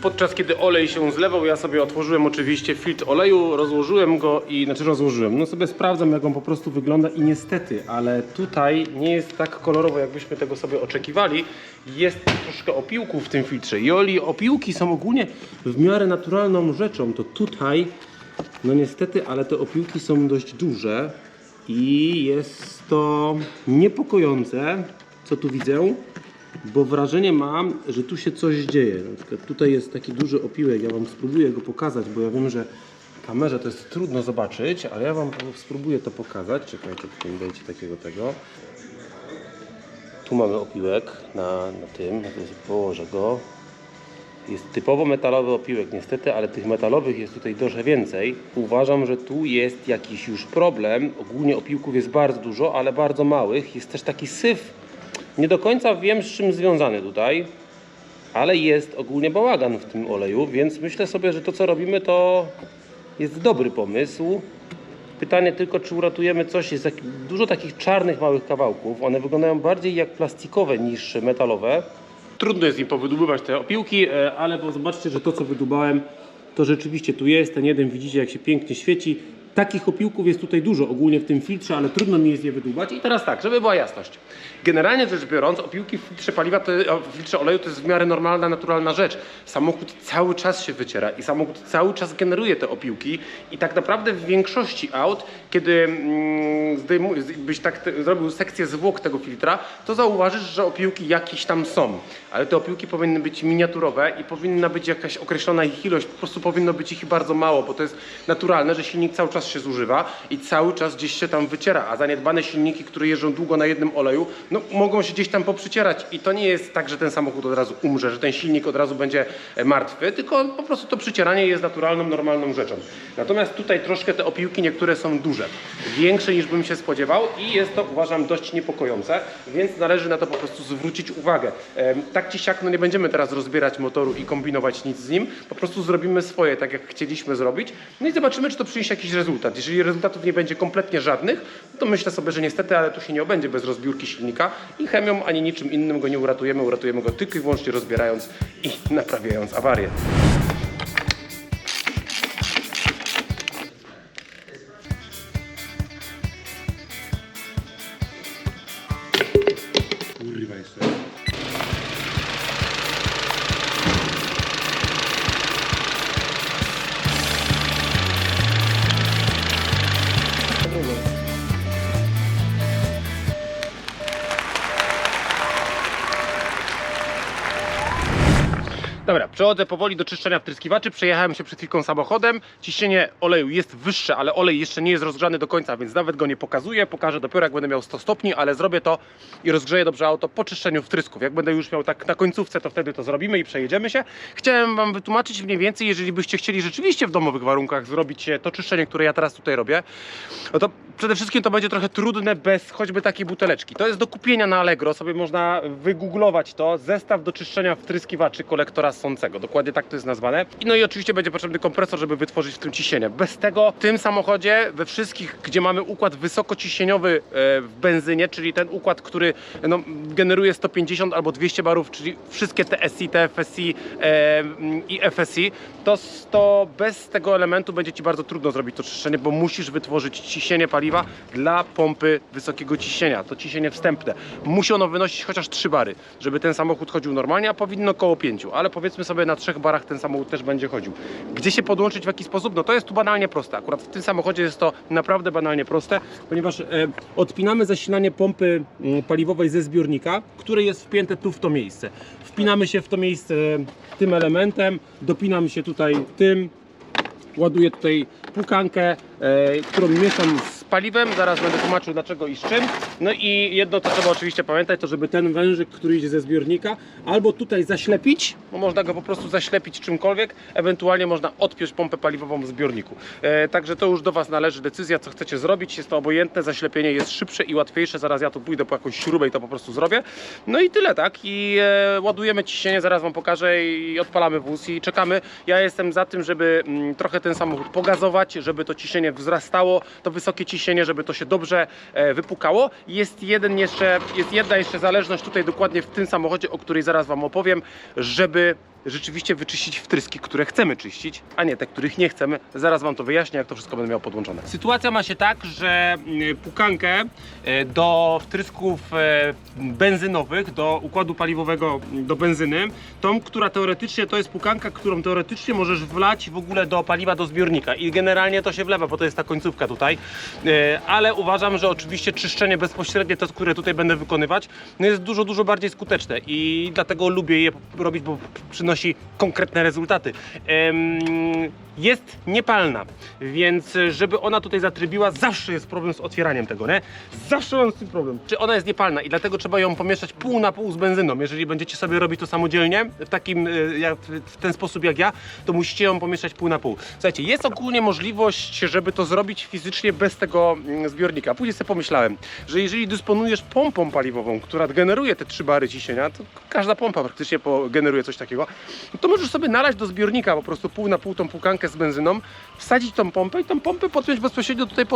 podczas kiedy olej się zlewał, ja sobie otworzyłem oczywiście filtr oleju, rozłożyłem go i, no sobie sprawdzam, jak on po prostu wygląda i niestety, ale tutaj nie jest tak kolorowo, jakbyśmy tego sobie oczekiwali. Jest troszkę opiłków w tym filtrze i oli opiłki są ogólnie w miarę naturalną rzeczą, to tutaj, no niestety, ale te opiłki są dość duże i jest to niepokojące, co tu widzę. Bo wrażenie mam, że tu się coś dzieje. Na przykład tutaj jest taki duży opiłek, ja wam spróbuję go pokazać, bo ja wiem, że w kamerze to jest trudno zobaczyć, ale ja wam spróbuję to pokazać. Czekajcie, tutaj mi dajcie takiego tego. Tu mamy opiłek na tym, położę go. Jest typowo metalowy opiłek niestety, ale tych metalowych jest tutaj trochę więcej. Uważam, że tu jest jakiś już problem. Ogólnie opiłków jest bardzo dużo, ale bardzo małych. Jest też taki syf. Nie do końca wiem, z czym związany tutaj, ale jest ogólnie bałagan w tym oleju, więc myślę sobie, że to, co robimy, to jest dobry pomysł. Pytanie tylko, czy uratujemy coś. Jest dużo takich czarnych małych kawałków. One wyglądają bardziej jak plastikowe niż metalowe. Trudno jest im powydubywać te opiłki, ale bo zobaczcie, że to, co wydubałem, to rzeczywiście tu jest. Ten jeden widzicie, jak się pięknie świeci. Takich opiłków jest tutaj dużo ogólnie w tym filtrze, ale trudno mi jest je wydłubać. I teraz tak, żeby była jasność. Generalnie rzecz biorąc, opiłki w filtrze paliwa, w filtrze oleju to jest w miarę normalna, naturalna rzecz. Samochód cały czas się wyciera i samochód cały czas generuje te opiłki i tak naprawdę w większości aut, kiedy byś tak zrobił sekcję zwłok tego filtra, to zauważysz, że opiłki jakieś tam są. Ale te opiłki powinny być miniaturowe i powinna być jakaś określona ich ilość. Po prostu powinno być ich bardzo mało, bo to jest naturalne, że silnik cały czas się zużywa i cały czas gdzieś się tam wyciera, a zaniedbane silniki, które jeżdżą długo na jednym oleju, no mogą się gdzieś tam poprzycierać i to nie jest tak, że ten samochód od razu umrze, że ten silnik od razu będzie martwy, tylko po prostu to przycieranie jest naturalną, normalną rzeczą. Natomiast tutaj troszkę te opiłki niektóre są duże, większe niż bym się spodziewał i jest to, uważam, dość niepokojące, więc należy na to po prostu zwrócić uwagę. Tak czy siak, no nie będziemy teraz rozbierać motoru i kombinować nic z nim, po prostu zrobimy swoje, tak jak chcieliśmy zrobić, no i zobaczymy, czy to przyniesie jakiś rezultat. Jeżeli rezultatów nie będzie kompletnie żadnych, to myślę sobie, że niestety, ale tu się nie obędzie bez rozbiórki silnika i chemią ani niczym innym go nie uratujemy. Uratujemy go tylko i wyłącznie rozbierając i naprawiając awarię. Kurwa jeszcze. Dobra, przechodzę powoli do czyszczenia wtryskiwaczy. Przejechałem się przed chwilką samochodem. Ciśnienie oleju jest wyższe, ale olej jeszcze nie jest rozgrzany do końca, więc nawet go nie pokazuję. Pokażę dopiero, jak będę miał 100 stopni, ale zrobię to i rozgrzeję dobrze auto po czyszczeniu wtrysków. Jak będę już miał tak na końcówce, to wtedy to zrobimy i przejedziemy się. Chciałem wam wytłumaczyć mniej więcej, jeżeli byście chcieli rzeczywiście w domowych warunkach zrobić to czyszczenie, które ja teraz tutaj robię, no to przede wszystkim to będzie trochę trudne bez choćby takiej buteleczki. To jest do kupienia na Allegro, sobie można wygooglować to. Zestaw do czyszczenia wtryskiwaczy kolektora ssącego. Dokładnie tak to jest nazwane. No i oczywiście będzie potrzebny kompresor, żeby wytworzyć w tym ciśnienie. Bez tego w tym samochodzie, we wszystkich, gdzie mamy układ wysokociśnieniowy w benzynie, czyli ten układ, który no, generuje 150 albo 200 barów, czyli wszystkie TSI, TFSI i FSI, to bez tego elementu będzie Ci bardzo trudno zrobić to czyszczenie, bo musisz wytworzyć ciśnienie paliwa dla pompy wysokiego ciśnienia. To ciśnienie wstępne. Musi ono wynosić chociaż 3 bary, żeby ten samochód chodził normalnie, a powinno około 5, ale powiedzmy sobie na 3 barach ten samochód też będzie chodził. Gdzie się podłączyć, w jaki sposób? No to jest tu banalnie proste. Akurat w tym samochodzie jest to naprawdę banalnie proste, ponieważ odpinamy zasilanie pompy paliwowej ze zbiornika, które jest wpięte tu w to miejsce. Wpinamy się w to miejsce tym elementem, dopinam się tutaj tym, ładuję tutaj płukankę, którą mieszam z paliwem, zaraz będę tłumaczył dlaczego i z czym. No i jedno, co trzeba oczywiście pamiętać, to żeby ten wężyk, który idzie ze zbiornika, albo tutaj zaślepić, bo można go po prostu zaślepić czymkolwiek, ewentualnie można odpiąć pompę paliwową w zbiorniku. Także to już do Was należy decyzja, co chcecie zrobić, jest to obojętne, zaślepienie jest szybsze i łatwiejsze, zaraz ja tu pójdę po jakąś śrubę i to po prostu zrobię. No i tyle, tak? I ładujemy ciśnienie, zaraz Wam pokażę i odpalamy wóz i czekamy. Ja jestem za tym, żeby trochę ten samochód pogazować, żeby to ciśnienie wzrastało, to wysokie ciśnienie, żeby to się dobrze wypukało. Jest jedna jeszcze zależność tutaj dokładnie w tym samochodzie, o której zaraz Wam opowiem, żeby rzeczywiście wyczyścić wtryski, które chcemy czyścić, a nie te, których nie chcemy. Zaraz wam to wyjaśnię, jak to wszystko będę miał podłączone. Sytuacja ma się tak, że pukankę do wtrysków benzynowych, do układu paliwowego do benzyny, tą, która teoretycznie to jest pukanka, którą teoretycznie możesz wlać w ogóle do paliwa do zbiornika i generalnie to się wlewa, bo to jest ta końcówka tutaj, ale uważam, że oczywiście czyszczenie bezpośrednie, to, które tutaj będę wykonywać, no jest dużo bardziej skuteczne i dlatego lubię je robić, bo przynosi konkretne rezultaty. Jest niepalna, więc żeby ona tutaj zatrybiła, zawsze jest problem z otwieraniem tego, nie? Zawsze mam z tym problem. Czy ona jest niepalna i dlatego trzeba ją pomieszać pół na pół z benzyną. Jeżeli będziecie sobie robić to samodzielnie, w ten sposób jak ja, to musicie ją pomieszać pół na pół. Słuchajcie, jest ogólnie możliwość, żeby to zrobić fizycznie bez tego zbiornika. Później sobie pomyślałem, że jeżeli dysponujesz pompą paliwową, która generuje te 3 bary ciśnienia, to każda pompa praktycznie generuje coś takiego, to możesz sobie nalać do zbiornika po prostu pół na pół tą pukankę z benzyną, wsadzić tą pompę i tą pompę podpiąć bezpośrednio tutaj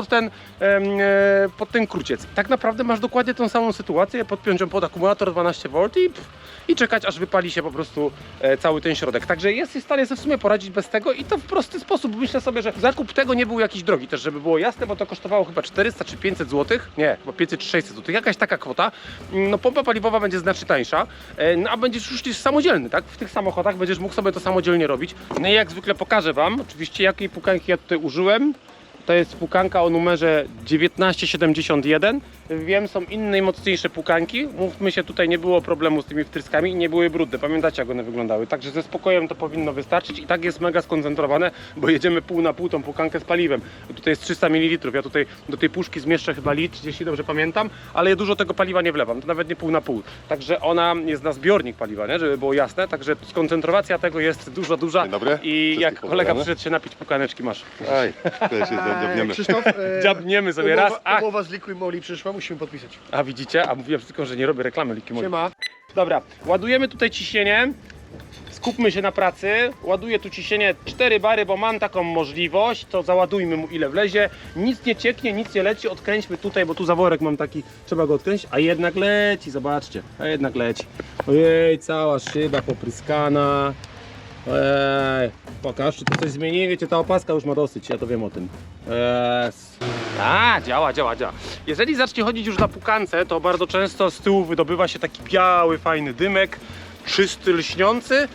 pod ten kruciec. Tak naprawdę masz dokładnie tą samą sytuację, podpiąć ją pod akumulator 12V i czekać, aż wypali się po prostu cały ten środek. Także jest w stanie sobie w sumie poradzić bez tego i to w prosty sposób. Myślę sobie, że zakup tego nie był jakiś drogi też, żeby było jasne, bo to kosztowało chyba 400 czy 500 zł. Nie, chyba 500 czy 600 zł. Jakaś taka kwota. No pompa paliwowa będzie znacznie tańsza, no a będziesz już samodzielny, tak? W tych samochodach będziesz mógł sobie to samodzielnie robić. No i jak zwykle pokażę wam, oczywiście jakiej pukanki ja tutaj użyłem. To jest pukanka o numerze 1971. Wiem, są inne i mocniejsze pukanki. Mówmy się, tutaj nie było problemu z tymi wtryskami i nie były brudne. Pamiętacie, jak one wyglądały? Także ze spokojem to powinno wystarczyć i tak jest mega skoncentrowane, bo jedziemy pół na pół tą pukankę z paliwem. Tutaj jest 300 ml. Ja tutaj do tej puszki zmieszczę chyba litr, jeśli dobrze pamiętam, ale ja dużo tego paliwa nie wlewam. To nawet nie pół na pół. Także ona jest na zbiornik paliwa, nie? Żeby było jasne. Także skoncentracja tego jest duża. Dzień dobry. I jak kolega przyszedł się napić pukaneczki, masz. Aj, tutaj się dziabniemy. Krzysztof, Dziabniemy sobie raz. umowa z Liquid Moli przyszła, musimy podpisać. A widzicie? A mówiłem tylko, że nie robię reklamy Liquid Moli. Siema. Dobra, ładujemy tutaj ciśnienie. Skupmy się na pracy. Ładuję tu ciśnienie 4 bary, bo mam taką możliwość. To załadujmy mu ile wlezie. Nic nie cieknie, nic nie leci. Odkręćmy tutaj, bo tu zaworek mam taki. Trzeba go odkręcić. A jednak leci, zobaczcie. A jednak leci. Ojej, cała szyba popryskana. Ej, pokaż, czy to coś zmieni? Wiecie, ta opaska już ma dosyć, ja to wiem o tym. A, działa. Jeżeli zacznie chodzić już na pukance, to bardzo często z tyłu wydobywa się taki biały, fajny dymek, czysty, lśniący.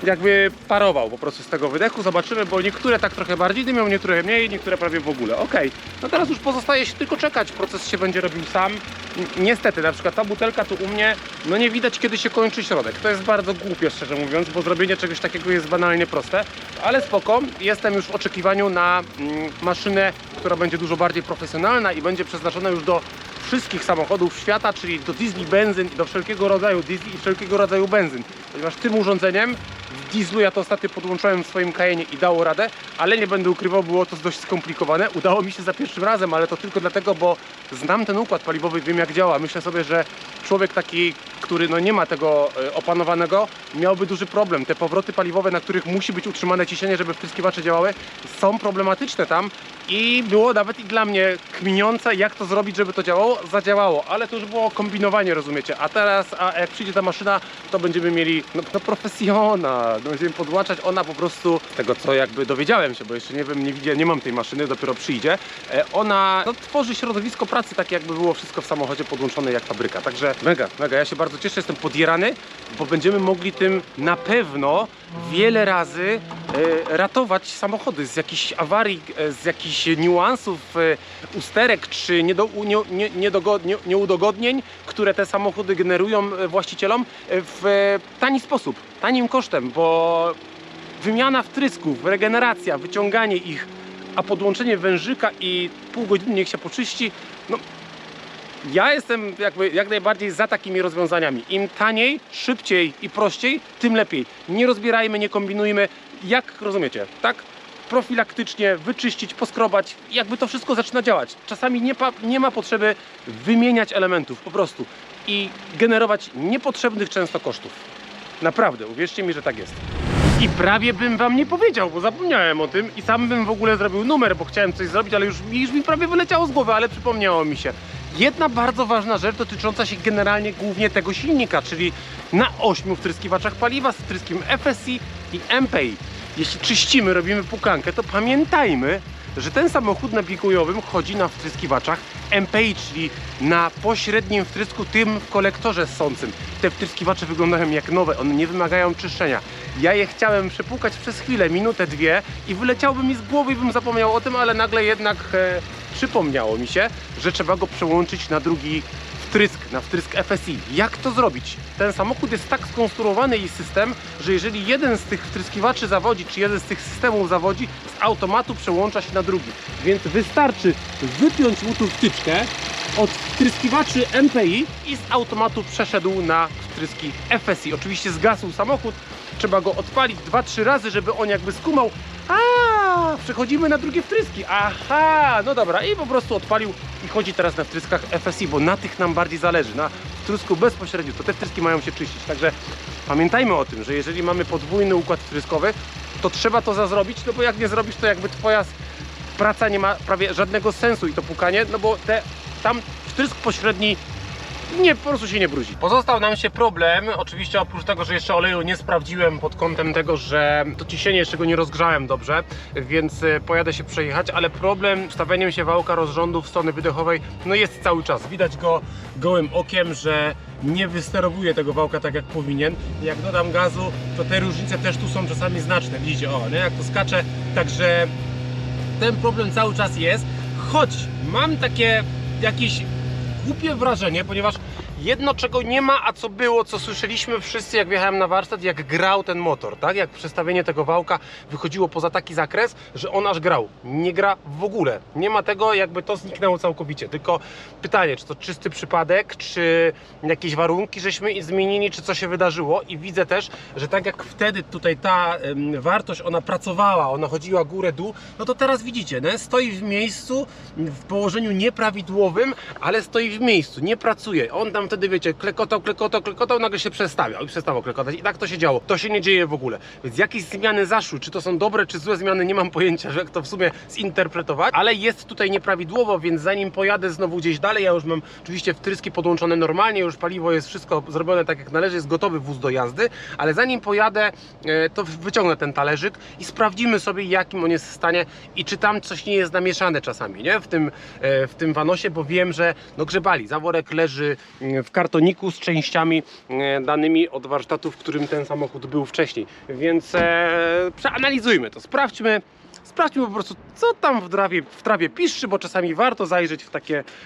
Jakby parował po prostu z tego wydechu. Zobaczymy, bo niektóre tak trochę bardziej dymią, niektóre mniej, niektóre prawie w ogóle. Okej, no teraz już pozostaje się tylko czekać, proces się będzie robił sam. Niestety, na przykład ta butelka tu u mnie, no nie widać, kiedy się kończy środek. To jest bardzo głupie, szczerze mówiąc, bo zrobienie czegoś takiego jest banalnie proste, ale spoko. Jestem już w oczekiwaniu na maszynę, która będzie dużo bardziej profesjonalna i będzie przeznaczona już do wszystkich samochodów świata, czyli do diesli, benzyn, do wszelkiego rodzaju diesli i wszelkiego rodzaju benzyn. Ponieważ tym urządzeniem w dieslu ja to ostatnio podłączyłem w swoim Cayenne i dało radę, ale nie będę ukrywał, było to dość skomplikowane. Udało mi się za pierwszym razem, ale to tylko dlatego, bo znam ten układ paliwowy, wiem jak działa. Myślę sobie, że człowiek taki, który no nie ma tego opanowanego, miałby duży problem. Te powroty paliwowe, na których musi być utrzymane ciśnienie, żeby wtryskiwacze działały, są problematyczne tam i było nawet i dla mnie kminiące, jak to zrobić, żeby to działało. Zadziałało, ale to już było kombinowanie, rozumiecie? A teraz, jak przyjdzie ta maszyna, to będziemy mieli no profesjonal, będziemy podłączać. Ona po prostu, z tego co jakby dowiedziałem się, bo jeszcze nie wiem, nie mam tej maszyny, dopiero przyjdzie, ona no, tworzy środowisko pracy, tak jakby było wszystko w samochodzie podłączone jak fabryka. Także mega, ja się bardzo cieszę, jestem podjarany, bo będziemy mogli tym na pewno wiele razy ratować samochody z jakichś awarii, z jakichś niuansów, usterek czy nieudogodnień, które te samochody generują właścicielom w tani sposób, tanim kosztem, bo wymiana wtrysków, regeneracja, wyciąganie ich, a podłączenie wężyka i pół godziny niech się poczyści, no ja jestem jakby jak najbardziej za takimi rozwiązaniami. Im taniej, szybciej i prościej, tym lepiej. Nie rozbierajmy, nie kombinujmy, jak rozumiecie, tak? Profilaktycznie wyczyścić, poskrobać, jakby to wszystko zaczyna działać. Czasami nie ma potrzeby wymieniać elementów po prostu i generować niepotrzebnych często kosztów. Naprawdę, uwierzcie mi, że tak jest. I prawie bym wam nie powiedział, bo zapomniałem o tym i sam bym w ogóle zrobił numer, bo chciałem coś zrobić, ale już mi prawie wyleciało z głowy, ale przypomniało mi się. Jedna bardzo ważna rzecz dotycząca się generalnie głównie tego silnika, czyli na 8 wtryskiwaczach paliwa z wtryskiem FSI i MPI. Jeśli czyścimy, robimy pukankę, to pamiętajmy, że ten samochód na biegojowym chodzi na wtryskiwaczach MPI, czyli na pośrednim wtrysku, tym w kolektorze ssącym. Te wtryskiwacze wyglądają jak nowe, one nie wymagają czyszczenia. Ja je chciałem przepłukać przez chwilę, minutę, dwie i wyleciałby mi z głowy i bym zapomniał o tym, ale nagle jednak przypomniało mi się, że trzeba go przełączyć na drugi wtrysk, na wtrysk FSI. Jak to zrobić? Ten samochód jest tak skonstruowany i system, że jeżeli jeden z tych wtryskiwaczy zawodzi, czy jeden z tych systemów zawodzi, z automatu przełącza się na drugi. Więc wystarczy wypiąć mu tu wtyczkę od wtryskiwaczy MPI i z automatu przeszedł na wtryski FSI. Oczywiście zgasł samochód, trzeba go odpalić 2-3 razy, żeby on jakby skumał. Przechodzimy na drugie wtryski. Aha, no dobra, i po prostu odpalił i chodzi teraz na wtryskach FSI, bo na tych nam bardziej zależy. Na wtrysku bezpośrednio, to te wtryski mają się czyścić. Także pamiętajmy o tym, że jeżeli mamy podwójny układ wtryskowy, to trzeba to zrobić, no bo jak nie zrobisz, to jakby twoja praca nie ma prawie żadnego sensu i to pukanie, no bo tam wtrysk pośredni po prostu się nie brudzi. Pozostał nam się problem, oczywiście oprócz tego, że jeszcze oleju nie sprawdziłem pod kątem tego, że to ciśnienie jeszcze go nie rozgrzałem dobrze, więc pojadę się przejechać, ale problem ustawieniem się wałka rozrządu w strony wydechowej no jest cały czas. Widać go gołym okiem, że nie wysterowuje tego wałka tak jak powinien. Jak dodam gazu, to te różnice też tu są czasami znaczne. Widzicie, nie? Jak to skacze, także ten problem cały czas jest, choć mam takie jakieś głupie wrażenie, ponieważ jedno czego nie ma, a co było, co słyszeliśmy wszyscy jak wjechałem na warsztat, jak grał ten motor, tak? Jak przestawienie tego wałka wychodziło poza taki zakres, że on aż grał. Nie gra w ogóle. Nie ma tego, jakby to zniknęło całkowicie. Tylko pytanie, czy to czysty przypadek, czy jakieś warunki żeśmy zmienili, czy co się wydarzyło. I widzę też, że tak jak wtedy tutaj ta wartość, ona pracowała, ona chodziła górę-dół, no to teraz widzicie, nie? Stoi w miejscu, w położeniu nieprawidłowym, ale stoi w miejscu, nie pracuje. On tam wtedy, wiecie, klekotał, nagle się przestawiał i przestało klekotać. I tak to się działo. To się nie dzieje w ogóle. Więc jakieś zmiany zaszły, czy to są dobre, czy złe zmiany, nie mam pojęcia, jak to w sumie zinterpretować, ale jest tutaj nieprawidłowo, więc zanim pojadę znowu gdzieś dalej, ja już mam oczywiście wtryski podłączone normalnie, już paliwo jest wszystko zrobione tak jak należy, jest gotowy wóz do jazdy, ale zanim pojadę, to wyciągnę ten talerzyk i sprawdzimy sobie, jakim on jest w stanie i czy tam coś nie jest namieszane czasami, nie? W tym vanosie, bo wiem, że no grzebali. Zaworek leży w kartoniku z częściami danymi od warsztatu, w którym ten samochód był wcześniej. Więc przeanalizujmy to, sprawdźmy po prostu, co tam w trawie piszczy, bo czasami warto zajrzeć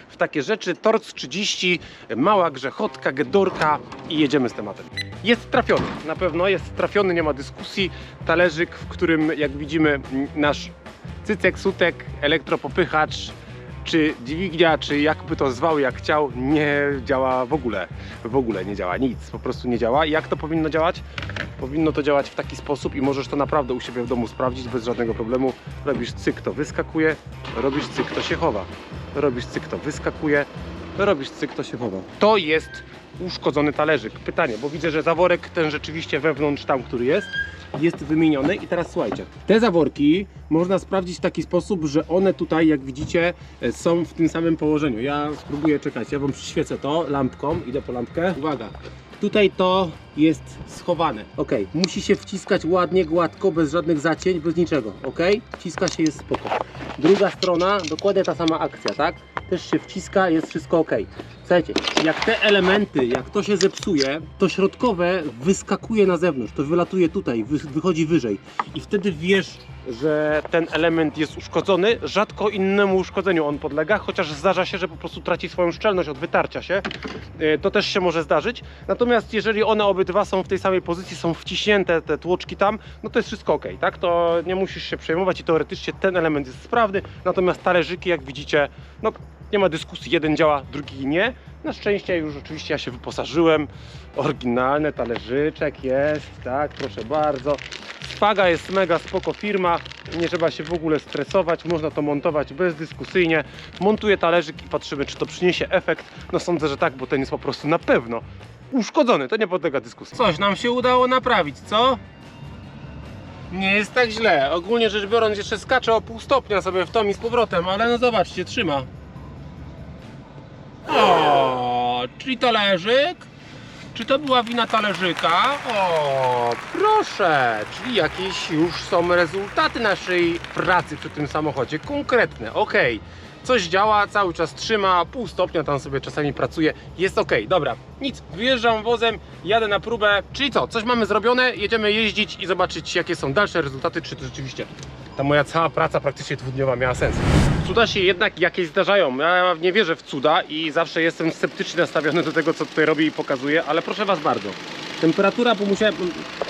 w takie rzeczy. Torx 30, mała grzechotka, gedorka i jedziemy z tematem. Jest trafiony, na pewno jest trafiony, nie ma dyskusji. Talerzyk, w którym, jak widzimy, nasz cycek, sutek, elektropopychacz, czy dźwignia, czy jakby to zwał, jak chciał, nie działa w ogóle nie działa, nic, po prostu nie działa. I jak to powinno działać? Powinno to działać w taki sposób i możesz to naprawdę u siebie w domu sprawdzić bez żadnego problemu. Robisz cyk, to wyskakuje, robisz cyk, to się chowa, robisz cyk, to wyskakuje, robisz cyk, to się chowa. To jest uszkodzony talerzyk. Pytanie, bo widzę, że zaworek ten rzeczywiście wewnątrz tam, który jest wymieniony. I teraz słuchajcie, te zaworki można sprawdzić w taki sposób, że one tutaj, jak widzicie, są w tym samym położeniu. Ja spróbuję, czekać, ja wam przyświecę to lampką, idę po lampkę. Uwaga, tutaj to jest schowane. Ok, musi się wciskać ładnie, gładko, bez żadnych zacięć, bez niczego. Ok, wciska się, jest spoko. Druga strona, dokładnie ta sama akcja, tak? Też się wciska, jest wszystko ok. Słuchajcie, jak te elementy, jak to się zepsuje, to środkowe wyskakuje na zewnątrz, to wylatuje tutaj, wychodzi wyżej i wtedy wiesz, że ten element jest uszkodzony. Rzadko innemu uszkodzeniu on podlega, chociaż zdarza się, że po prostu traci swoją szczelność od wytarcia się. To też się może zdarzyć. Natomiast jeżeli one obydwa są w tej samej pozycji, są wciśnięte te tłoczki tam, no to jest wszystko ok, tak? To nie musisz się przejmować i teoretycznie ten element jest sprawny. Natomiast talerzyki, jak widzicie, no nie ma dyskusji, jeden działa, drugi nie. Na szczęście już oczywiście ja się wyposażyłem. Oryginalny talerzyczek jest, tak, proszę bardzo. Spaga jest mega spoko firma, nie trzeba się w ogóle stresować, można to montować bezdyskusyjnie. Montuję talerzyk i patrzymy, czy to przyniesie efekt. No sądzę, że tak, bo ten jest po prostu na pewno uszkodzony, to nie podlega dyskusji. Coś nam się udało naprawić, co? Nie jest tak źle. Ogólnie rzecz biorąc jeszcze skacze o pół stopnia sobie w tom i z powrotem, ale no zobaczcie, trzyma. O, czyli talerzyk? Czy to była wina talerzyka? O, proszę, czyli jakieś już są rezultaty naszej pracy przy tym samochodzie, konkretne, okej. Coś działa, cały czas trzyma, pół stopnia tam sobie czasami pracuje, jest ok, dobra, nic, wyjeżdżam wozem, jadę na próbę, czyli co, coś mamy zrobione, jedziemy jeździć i zobaczyć jakie są dalsze rezultaty, czy to rzeczywiście ta moja cała praca praktycznie dwudniowa miała sens. Cuda się jednak jakieś zdarzają, ja nie wierzę w cuda i zawsze jestem sceptycznie nastawiony do tego, co tutaj robię i pokazuję, ale proszę Was bardzo, temperatura, bo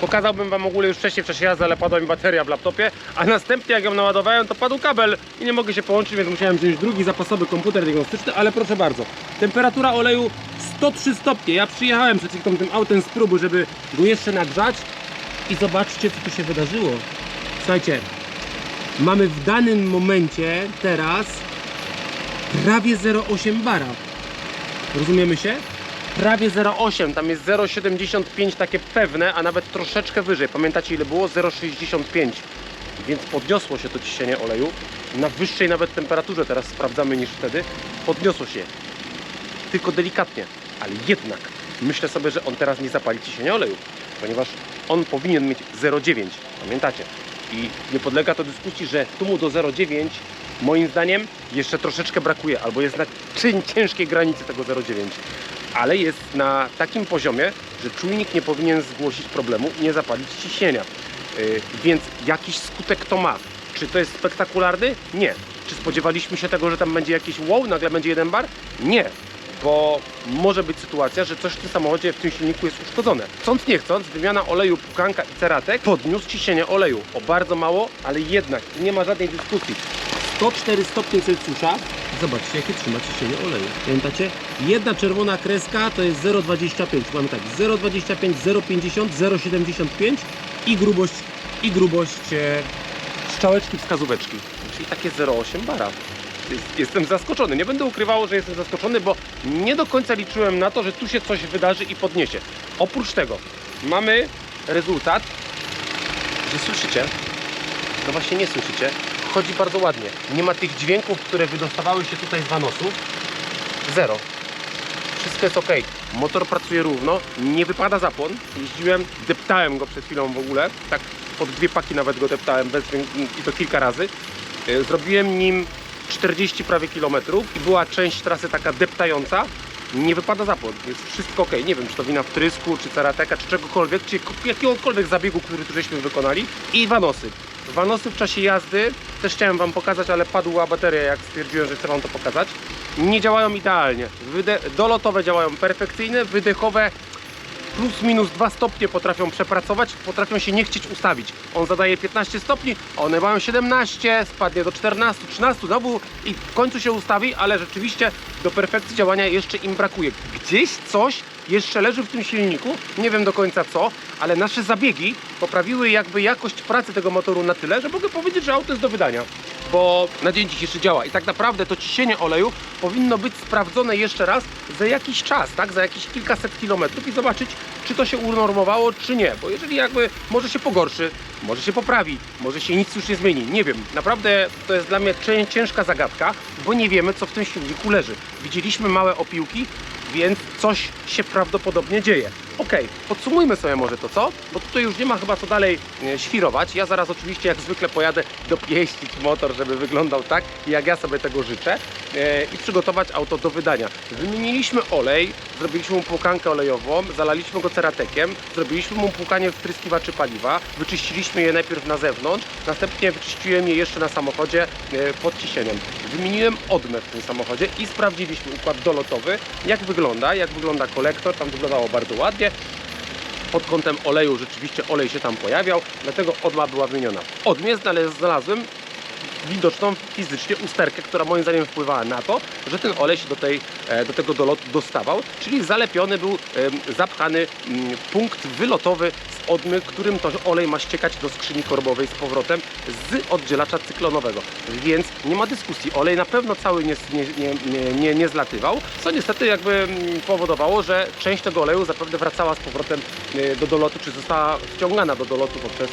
pokazałbym Wam w ogóle już wcześniej w czasie jazdy, ale padła mi bateria w laptopie, a następnie jak ją naładowałem, to padł kabel i nie mogę się połączyć, więc musiałem wziąć drugi zapasowy komputer diagnostyczny, ale proszę bardzo, temperatura oleju 103 stopnie, ja przyjechałem przed chwilą tym autem z próby, żeby go jeszcze nagrzać i zobaczcie, co tu się wydarzyło. Słuchajcie, mamy w danym momencie teraz prawie 0,8 bara. Rozumiemy się? Prawie 0,8, tam jest 0,75 takie pewne, a nawet troszeczkę wyżej. Pamiętacie ile było? 0,65. Więc podniosło się to ciśnienie oleju na wyższej nawet temperaturze, teraz sprawdzamy niż wtedy. Podniosło się. Tylko delikatnie, ale jednak myślę sobie, że on teraz nie zapali ciśnienia oleju, ponieważ on powinien mieć 0,9. Pamiętacie? I nie podlega to dyskusji, że tu mu do 0,9 moim zdaniem jeszcze troszeczkę brakuje, albo jest na ciężkiej granicy tego 0,9. Ale jest na takim poziomie, że czujnik nie powinien zgłosić problemu i nie zapalić ciśnienia. Więc jakiś skutek to ma. Czy to jest spektakularny? Nie. Czy spodziewaliśmy się tego, że tam będzie jakiś wow, nagle będzie 1 bar? Nie. Bo może być sytuacja, że coś w tym samochodzie, w tym silniku jest uszkodzone. Chcąc nie chcąc, wymiana oleju Pukanka i Ceratek podniósł ciśnienie oleju. O bardzo mało, ale jednak nie ma żadnej dyskusji. 104 stopnie Celsjusza. Zobaczcie, jakie trzyma ciśnienie oleju. Pamiętacie? Jedna czerwona kreska to jest 0,25. Mamy tak 0,25, 0,50, 0,75 i grubość strzałeczki wskazóweczki. Czyli takie 0,8 bara. Jestem zaskoczony. Nie będę ukrywał, że jestem zaskoczony, bo nie do końca liczyłem na to, że tu się coś wydarzy i podniesie. Oprócz tego mamy rezultat, że słyszycie? No właśnie nie słyszycie. Chodzi bardzo ładnie. Nie ma tych dźwięków, które wydostawały się tutaj z wanosów. Zero. Wszystko jest ok. Motor pracuje równo, nie wypada zapłon. Jeździłem, deptałem go przed chwilą w ogóle. Tak pod 2 paki nawet go deptałem i to kilka razy. Zrobiłem nim 40 prawie kilometrów i była część trasy taka deptająca. Nie wypada zapłon, jest wszystko ok. Nie wiem, czy to wina wtrysku, czy cerateka, czy czegokolwiek, czy jakiegokolwiek zabiegu, który tu żeśmy wykonali. I wanosy. Wanosy w czasie jazdy też chciałem Wam pokazać, ale padła bateria, jak stwierdziłem, że chcę Wam to pokazać. Nie działają idealnie. Dolotowe działają perfekcyjnie, wydechowe plus minus 2 stopnie potrafią przepracować, potrafią się nie chcieć ustawić. On zadaje 15 stopni, a one mają 17, spadnie do 14, 13 znowu i w końcu się ustawi, ale rzeczywiście do perfekcji działania jeszcze im brakuje. Gdzieś coś jeszcze leży w tym silniku, nie wiem do końca co, ale nasze zabiegi poprawiły jakby jakość pracy tego motoru na tyle, że mogę powiedzieć, że auto jest do wydania. Bo na dzień dzisiejszy działa i tak naprawdę to ciśnienie oleju powinno być sprawdzone jeszcze raz za jakiś czas, tak? Za jakieś kilkaset kilometrów i zobaczyć, czy to się unormowało, czy nie. Bo jeżeli jakby może się pogorszy, może się poprawi, może się nic już nie zmieni. Nie wiem, naprawdę to jest dla mnie ciężka zagadka, bo nie wiemy, co w tym silniku leży. Widzieliśmy małe opiłki, więc coś się prawdopodobnie dzieje. Ok, podsumujmy sobie może to, co? Bo tutaj już nie ma chyba co dalej świrować. Ja zaraz oczywiście jak zwykle pojadę dopieścić motor, żeby wyglądał tak, jak ja sobie tego życzę i przygotować auto do wydania. Wymieniliśmy olej, zrobiliśmy mu płukankę olejową, zalaliśmy go ceratekiem, zrobiliśmy mu płukanie wtryskiwaczy paliwa, wyczyściliśmy je najpierw na zewnątrz, następnie wyczyściłem je jeszcze na samochodzie pod ciśnieniem. Wymieniłem odmę w tym samochodzie i sprawdziliśmy układ dolotowy, jak wygląda kolektor, tam wyglądało bardzo ładnie. Pod kątem oleju rzeczywiście olej się tam pojawiał, dlatego odma była wymieniona. W odmie znalazłem widoczną fizycznie usterkę, która moim zdaniem wpływała na to, że ten olej się do tego dolotu dostawał, czyli zalepiony był, zapchany punkt wylotowy z odmy, którym to olej ma ściekać do skrzyni korbowej z powrotem z oddzielacza cyklonowego. Więc nie ma dyskusji, olej na pewno cały nie zlatywał, co niestety jakby powodowało, że część tego oleju zapewne wracała z powrotem do dolotu, czy została wciągana do dolotu poprzez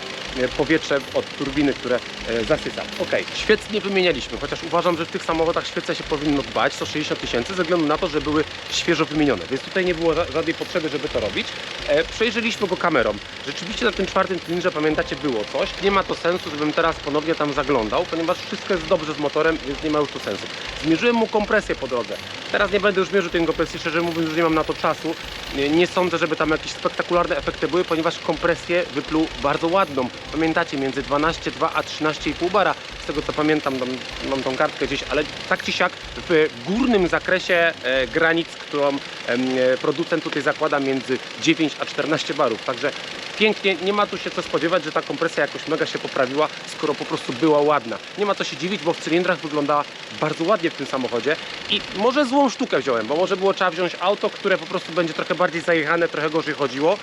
powietrze od turbiny, które zasysa. Ok, Świec nie wymienialiśmy, chociaż uważam, że w tych samochodach świece się powinno dbać, 160 tysięcy, ze względu na to, że były świeżo wymienione, więc tutaj nie było żadnej potrzeby, żeby to robić. Przejrzeliśmy go kamerą. Rzeczywiście na tym czwartym cylindrze, pamiętacie, było coś. Nie ma to sensu, żebym teraz ponownie tam zaglądał, ponieważ wszystko jest dobrze z motorem, więc nie ma już to sensu. Zmierzyłem mu kompresję po drodze. Teraz nie będę już mierzył tej kompresji, szczerze mówiąc, że nie mam na to czasu. Nie sądzę, żeby tam jakieś spektakularne efekty były, ponieważ kompresję wypluł bardzo ładną. Pamiętacie, między 12,2 a 13,5 bara. Z tego co pamiętam, mam tą kartkę gdzieś, ale tak czy siak w górnym zakresie granic, którą producent tutaj zakłada między 9 a 14 barów. Także pięknie, nie ma tu się co spodziewać, że ta kompresja jakoś mega się poprawiła, skoro po prostu była ładna. Nie ma co się dziwić, bo w cylindrach wyglądała bardzo ładnie w tym samochodzie i może złą sztukę wziąłem, bo może było trzeba wziąć auto, które po prostu będzie trochę bardziej zajechane, trochę gorzej chodziło.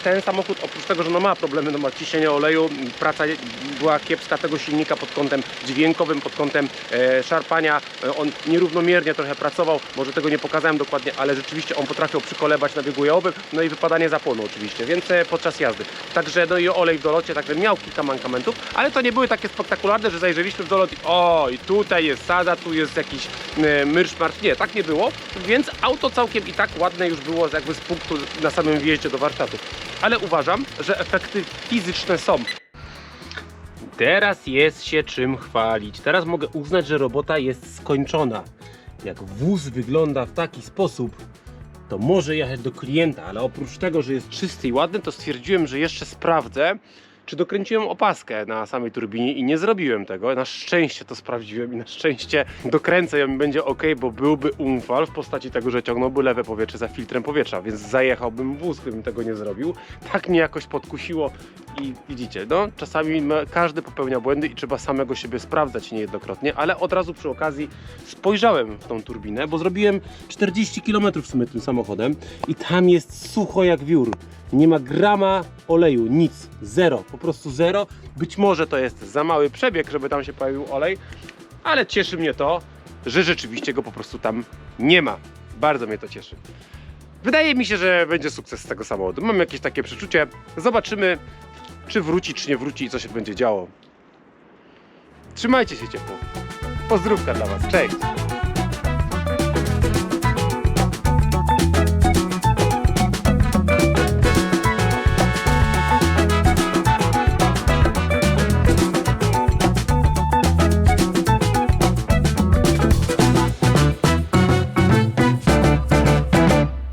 Ten samochód, oprócz tego, że no ma problemy, no ma ciśnienie oleju, praca była kiepska tego silnika pod kątem dźwiękowym, pod kątem szarpania, on nierównomiernie trochę pracował, może tego nie pokazałem dokładnie, ale rzeczywiście on potrafił przykolebać na biegu jałowym, no i wypadanie zapłonu oczywiście, więc podczas jazdy. Także no i olej w dolocie, także miał kilka mankamentów, ale to nie były takie spektakularne, że zajrzeliśmy w dolot i o, i tutaj jest sada, tu jest jakiś myrszmarsz. Nie, tak nie było, więc auto całkiem i tak ładne już było jakby z punktu na samym wjeździe do warsztatu. Ale uważam, że efekty fizyczne są. Teraz jest się czym chwalić. Teraz mogę uznać, że robota jest skończona. Jak wóz wygląda w taki sposób, to może jechać do klienta, ale oprócz tego, że jest czysty i ładny, to stwierdziłem, że jeszcze sprawdzę, czy dokręciłem opaskę na samej turbinie i nie zrobiłem tego. Na szczęście to sprawdziłem i na szczęście dokręcę ją i będzie ok, bo byłby umfal w postaci tego, że ciągnąłby lewe powietrze za filtrem powietrza, więc zajechałbym wóz, gdybym tego nie zrobił. Tak mnie jakoś podkusiło i widzicie, no czasami każdy popełnia błędy i trzeba samego siebie sprawdzać niejednokrotnie, ale od razu przy okazji spojrzałem w tą turbinę, bo zrobiłem 40 km w sumie tym samochodem i tam jest sucho jak wiór. Nie ma grama oleju, nic, zero, po prostu zero. Być może to jest za mały przebieg, żeby tam się pojawił olej, ale cieszy mnie to, że rzeczywiście go po prostu tam nie ma. Bardzo mnie to cieszy. Wydaje mi się, że będzie sukces z tego samochodu. Mam jakieś takie przeczucie. Zobaczymy, czy wróci, czy nie wróci i co się będzie działo. Trzymajcie się ciepło. Pozdrówka dla Was. Cześć!